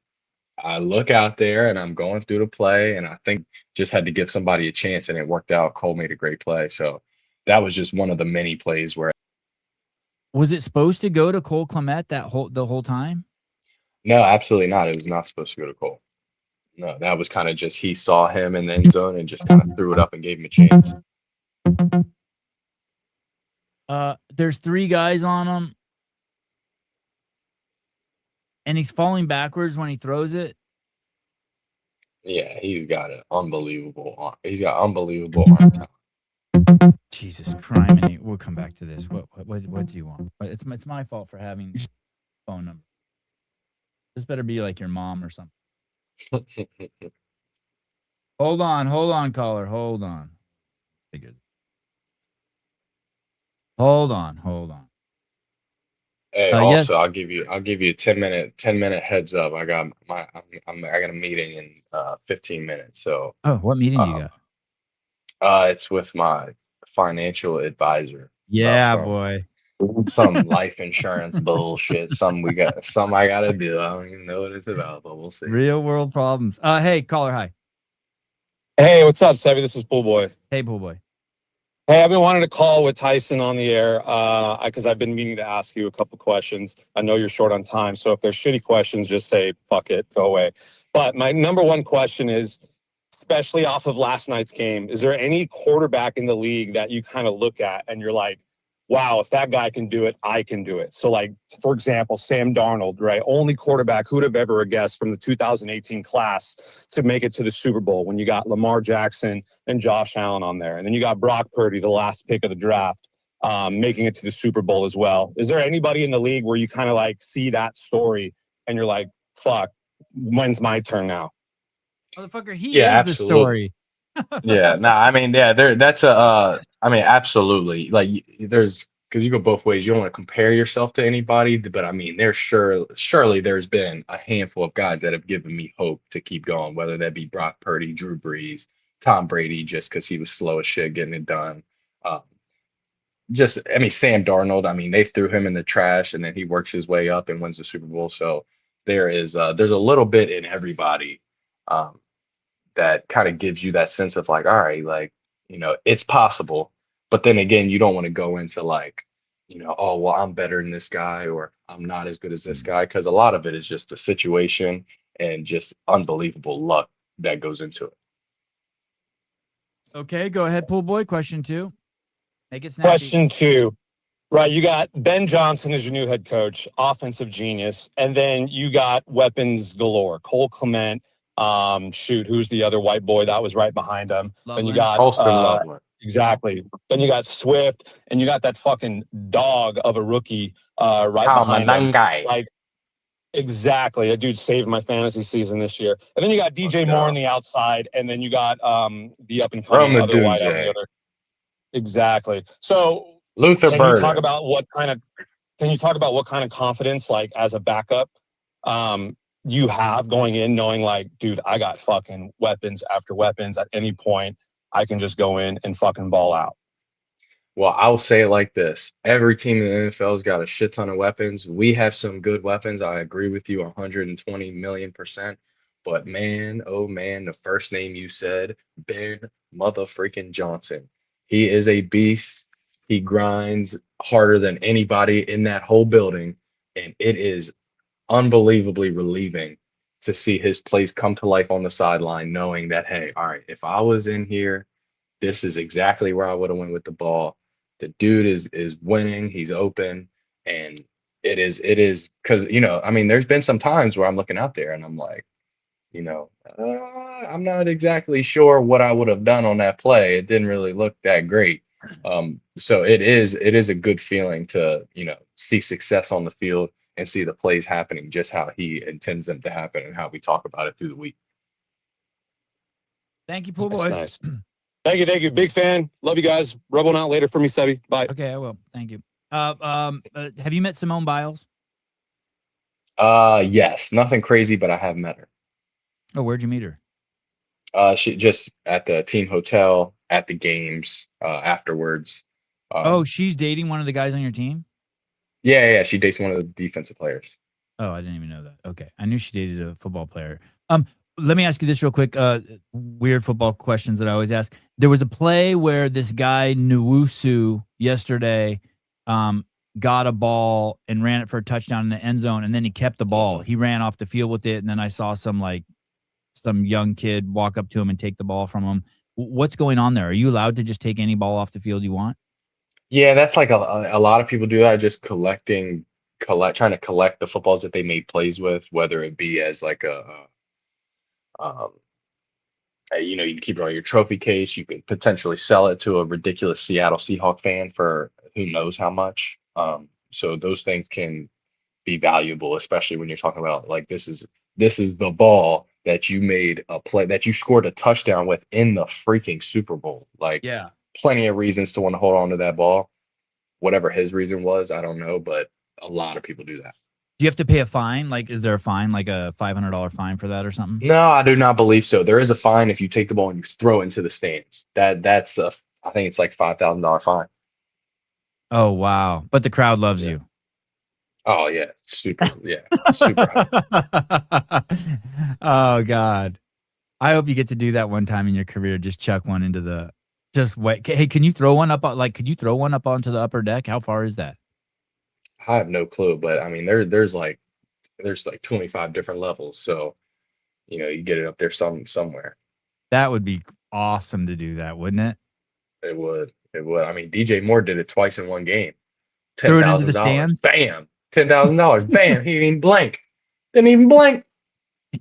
I look out there and I'm going through the play, and I think just had to give somebody a chance, and it worked out. Cole made a great play, so that was just one of the many plays where. Was it supposed to go to Cole Kmet the whole time? No, absolutely not. It was not supposed to go to Cole. No, that was kind of just he saw him in the end zone and just kind of threw it up and gave him a chance. There's 3 guys on him, and he's falling backwards when he throws it. Yeah, he's got an unbelievable arm. He's got unbelievable arm talent. Jesus Christ! We'll come back to this. What do you want? It's my fault for having phone number. This better be like your mom or something. Hold on, caller. Hold on. Hold on. Hey, Yes. also, I'll give you a 10-minute heads up. I got a meeting in 15 minutes. So, Oh, what meeting do you got? It's with my financial advisor. Yeah, about boy. some life insurance bullshit. Some I gotta do. I don't even know what it's about, but we'll see. Real world problems. Hey, caller, hi. Hey, what's up, Sevy? This is Pool Boy. Hey, Pool Boy. Hey, I've been wanting to call with Tyson on the air because I've been meaning to ask you a couple questions. I know you're short on time, so if there's shitty questions, just say, fuck it, go away. But my number one question is, especially off of last night's game, is there any quarterback in the league that you kind of look at and you're like, wow, if that guy can do it, I can do it. So like, for example, Sam Darnold, right? Only quarterback who would have ever guessed from the 2018 class to make it to the Super Bowl when you got Lamar Jackson and Josh Allen on there. And then you got Brock Purdy, the last pick of the draft, making it to the Super Bowl as well. Is there anybody in the league where you kind of like see that story and you're like, fuck, when's my turn now? Motherfucker, he Yeah, is absolutely. the story. Yeah, no, I mean, yeah, that's I mean, absolutely. Like, there's because you go both ways. You don't want to compare yourself to anybody, but I mean, surely there's been a handful of guys that have given me hope to keep going, whether that be Brock Purdy, Drew Brees, Tom Brady, just because he was slow as shit getting it done. I mean, Sam Darnold. I mean, they threw him in the trash, and then he works his way up and wins the Super Bowl. So there's a little bit in everybody. That kind of gives you that sense of like, all right, like, it's possible. But then again, you don't want to go into like, oh, well, I'm better than this guy or I'm not as good as this guy. Because a lot of it is just the situation and just unbelievable luck that goes into it. Okay, go ahead, Pool Boy. Question 2. Make it snappy. Question 2. Right, you got Ben Johnson as your new head coach, offensive genius, and then you got weapons galore. Cole Kmet, who's the other white boy that was right behind him? Loveland. Then you got Holston Loveland. Exactly. Then you got Swift, and you got that fucking dog of a rookie right behind him. Like, exactly, that dude saved my fantasy season this year. And then you got DJ Moore on the outside, and then you got the up and coming other white on the other. Exactly. So. Luther Can Burden. you talk about what kind of confidence, like as a backup, you have going in, knowing like, dude, I got fucking weapons after weapons. At any point, I can just go in and fucking ball out. Well, I'll say it like this. Every team in the NFL's got a shit ton of weapons. We have some good weapons. I agree with you 120 million%. But man, oh man, the first name you said, Ben motherfreaking Johnson. He is a beast. He grinds harder than anybody in that whole building. And it is unbelievably relieving to see his plays come to life on the sideline, knowing that, hey, all right, if I was in here, this is exactly where I would have went with the ball. The dude is winning. He's open, and it is because I mean, there's been some times where I'm looking out there and I'm like, I'm not exactly sure what I would have done on that play. It didn't really look that great. So it is a good feeling to see success on the field and see the plays happening just how he intends them to happen and how we talk about it through the week. Thank you, Pool Boy. Nice. Thank you. Big fan. Love you guys. Rub one out later for me, Sebby. Bye. Okay, I will. Thank you. Have you met Simone Biles? Yes, nothing crazy, but I have met her. Oh, where'd you meet her? She just at the team hotel, at the games, afterwards. She's dating one of the guys on your team? Yeah, she dates one of the defensive players. Oh, I didn't even know that. Okay. I knew she dated a football player. Let me ask you this real quick. Weird football questions that I always ask. There was a play where this guy Nwosu yesterday got a ball and ran it for a touchdown in the end zone, and then he kept the ball. He ran off the field with it, and then I saw some young kid walk up to him and take the ball from him. What's going on there? Are you allowed to just take any ball off the field you want? Yeah, that's like a lot of people do that, just trying to collect the footballs that they made plays with, whether it be as like um, you can keep it on your trophy case. You can potentially sell it to a ridiculous Seattle Seahawk fan for who knows how much. So those things can be valuable, especially when you're talking about like this is the ball that you made a play that you scored a touchdown with in the freaking Super Bowl. Like Yeah. plenty of reasons to want to hold on to that ball. Whatever his reason was, I don't know, but a lot of people do that. Do you have to pay a fine? Like, is there a fine, like a $500 fine for that or something? No, I do not believe so. There is a fine if you take the ball and you throw it into the stands. I think it's like $5,000 fine. Oh wow! But the crowd loves Yeah. you. Oh yeah, super hype. Oh God! I hope you get to do that one time in your career. Just chuck one into the. Just wait. Hey, can you throw one up? Like, could you throw one up onto the upper deck? How far is that? I have no clue, but I mean there's like 25 different levels, so you get it up there somewhere. That would be awesome to do that, wouldn't it? It would. It would. I mean, DJ Moore did it twice in one game. Throw it into the $10,000. stands. Bam. $10,000. Bam. He didn't even blink. Didn't even blink.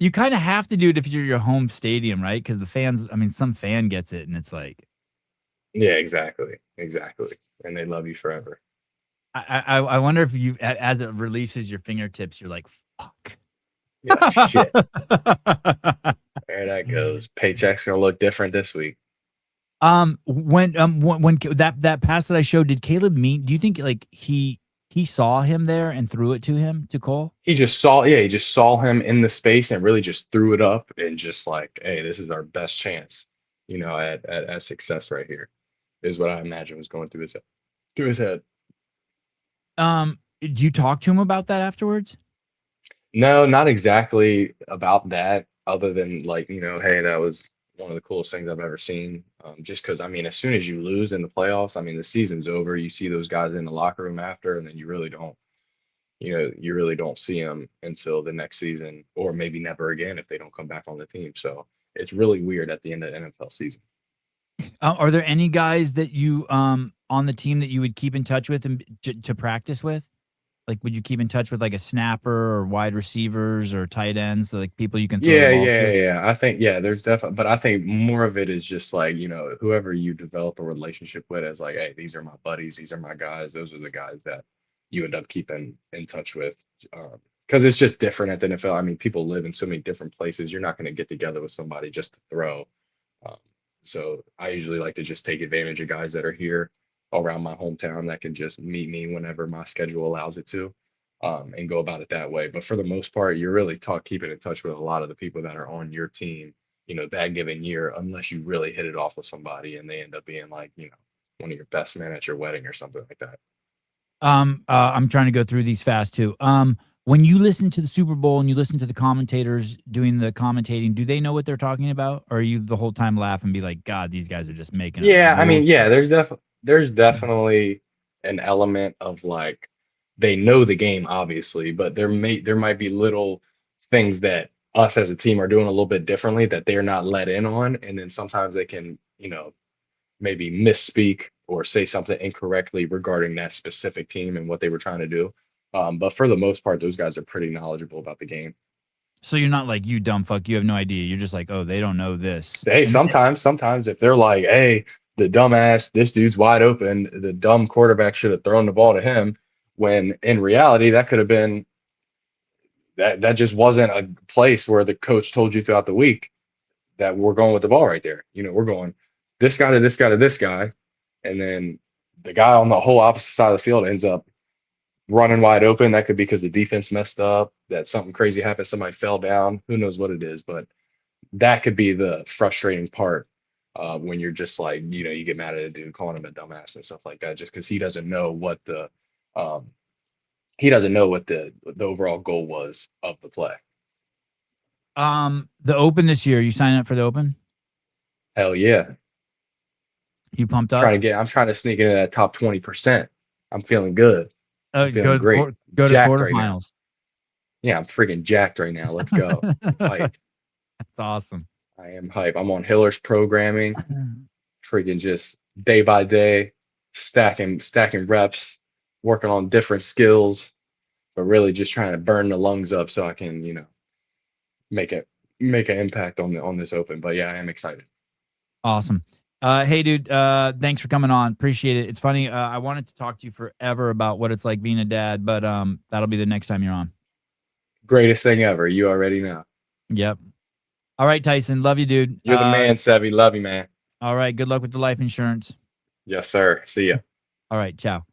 You kind of have to do it if you're your home stadium, right? Because the fans. I mean, some fan gets it, and it's like. Yeah, exactly. Exactly. And they love you forever. I wonder if you, as it releases your fingertips, you're like, fuck. Yeah, shit. There that goes. Paycheck's gonna look different this week. When that pass that I showed, did Caleb mean? Do you think like he saw him there and threw it to him to Cole? He just saw him in the space and really just threw it up and just like, hey, this is our best chance, at success right here, is what I imagine was going through his head. Did you talk to him about that afterwards? No, not exactly about that, other than like, hey, that was one of the coolest things I've ever seen. Just because, I mean, as soon as you lose in the playoffs, I mean, the season's over. You see those guys in the locker room after, and then you really don't see them until the next season, or maybe never again if they don't come back on the team. So it's really weird at the end of the NFL season. Are there any guys that you on the team that you would keep in touch with and to practice with? Like, would you keep in touch with like a snapper or wide receivers or tight ends, so like people you can throw the ball to? Yeah. I think, there's definitely, but I think more of it is just like, whoever you develop a relationship with as like, hey, these are my buddies, these are my guys. Those are the guys that you end up keeping in touch with. Because it's just different at the NFL. I mean, people live in so many different places. You're not going to get together with somebody just to throw. Um, so I usually like to just take advantage of guys that are here around my hometown that can just meet me whenever my schedule allows it to, and go about it that way. But for the most part, you're really keeping in touch with a lot of the people that are on your team, that given year, unless you really hit it off with somebody and they end up being like, one of your best men at your wedding or something like that. I'm trying to go through these fast too. When you listen to the Super Bowl and you listen to the commentators doing the commentating, do they know what they're talking about? Or are you the whole time laugh and be like, God, these guys are just making Yeah, I mean, bullshit? there's definitely an element of like they know the game obviously, but there might be little things that us as a team are doing a little bit differently that they're not let in on, and then sometimes they can, maybe misspeak or say something incorrectly regarding that specific team and what they were trying to do. But for the most part, those guys are pretty knowledgeable about the game. So you're not like, you dumb fuck, you have no idea. You're just like, oh, they don't know this. Hey, And then sometimes if they're like, hey, the dumbass, this dude's wide open, the dumb quarterback should have thrown the ball to him, when in reality that could have been that just wasn't a place where the coach told you throughout the week that we're going with the ball right there. We're going this guy to this guy to this guy, and then the guy on the whole opposite side of the field ends up running wide open. That could be because the defense messed up, that something crazy happened, somebody fell down, who knows what it is, but that could be the frustrating part, when you're just like, you get mad at a dude calling him a dumbass and stuff like that, just because he doesn't know what the overall goal was of the play. The Open this year, you sign up for the Open? Hell yeah. You pumped up? I'm trying to sneak into that top 20%. I'm feeling good. I'm feeling great. Go to Jacked right now. quarterfinals. Yeah, I'm freaking jacked right now. Let's go. Hype. That's awesome. I am hype. I'm on Hiller's programming, freaking just day by day, stacking reps, working on different skills, but really just trying to burn the lungs up so I can, make an impact on this Open. But yeah, I am excited. Awesome. Hey, dude, thanks for coming on. Appreciate it. It's funny. I wanted to talk to you forever about what it's like being a dad, but that'll be the next time you're on. Greatest thing ever. You already know. Yep. All right, Tyson. Love you, dude. You're the man, Sevy. Love you, man. All right. Good luck with the life insurance. Yes, sir. See ya. All right. Ciao.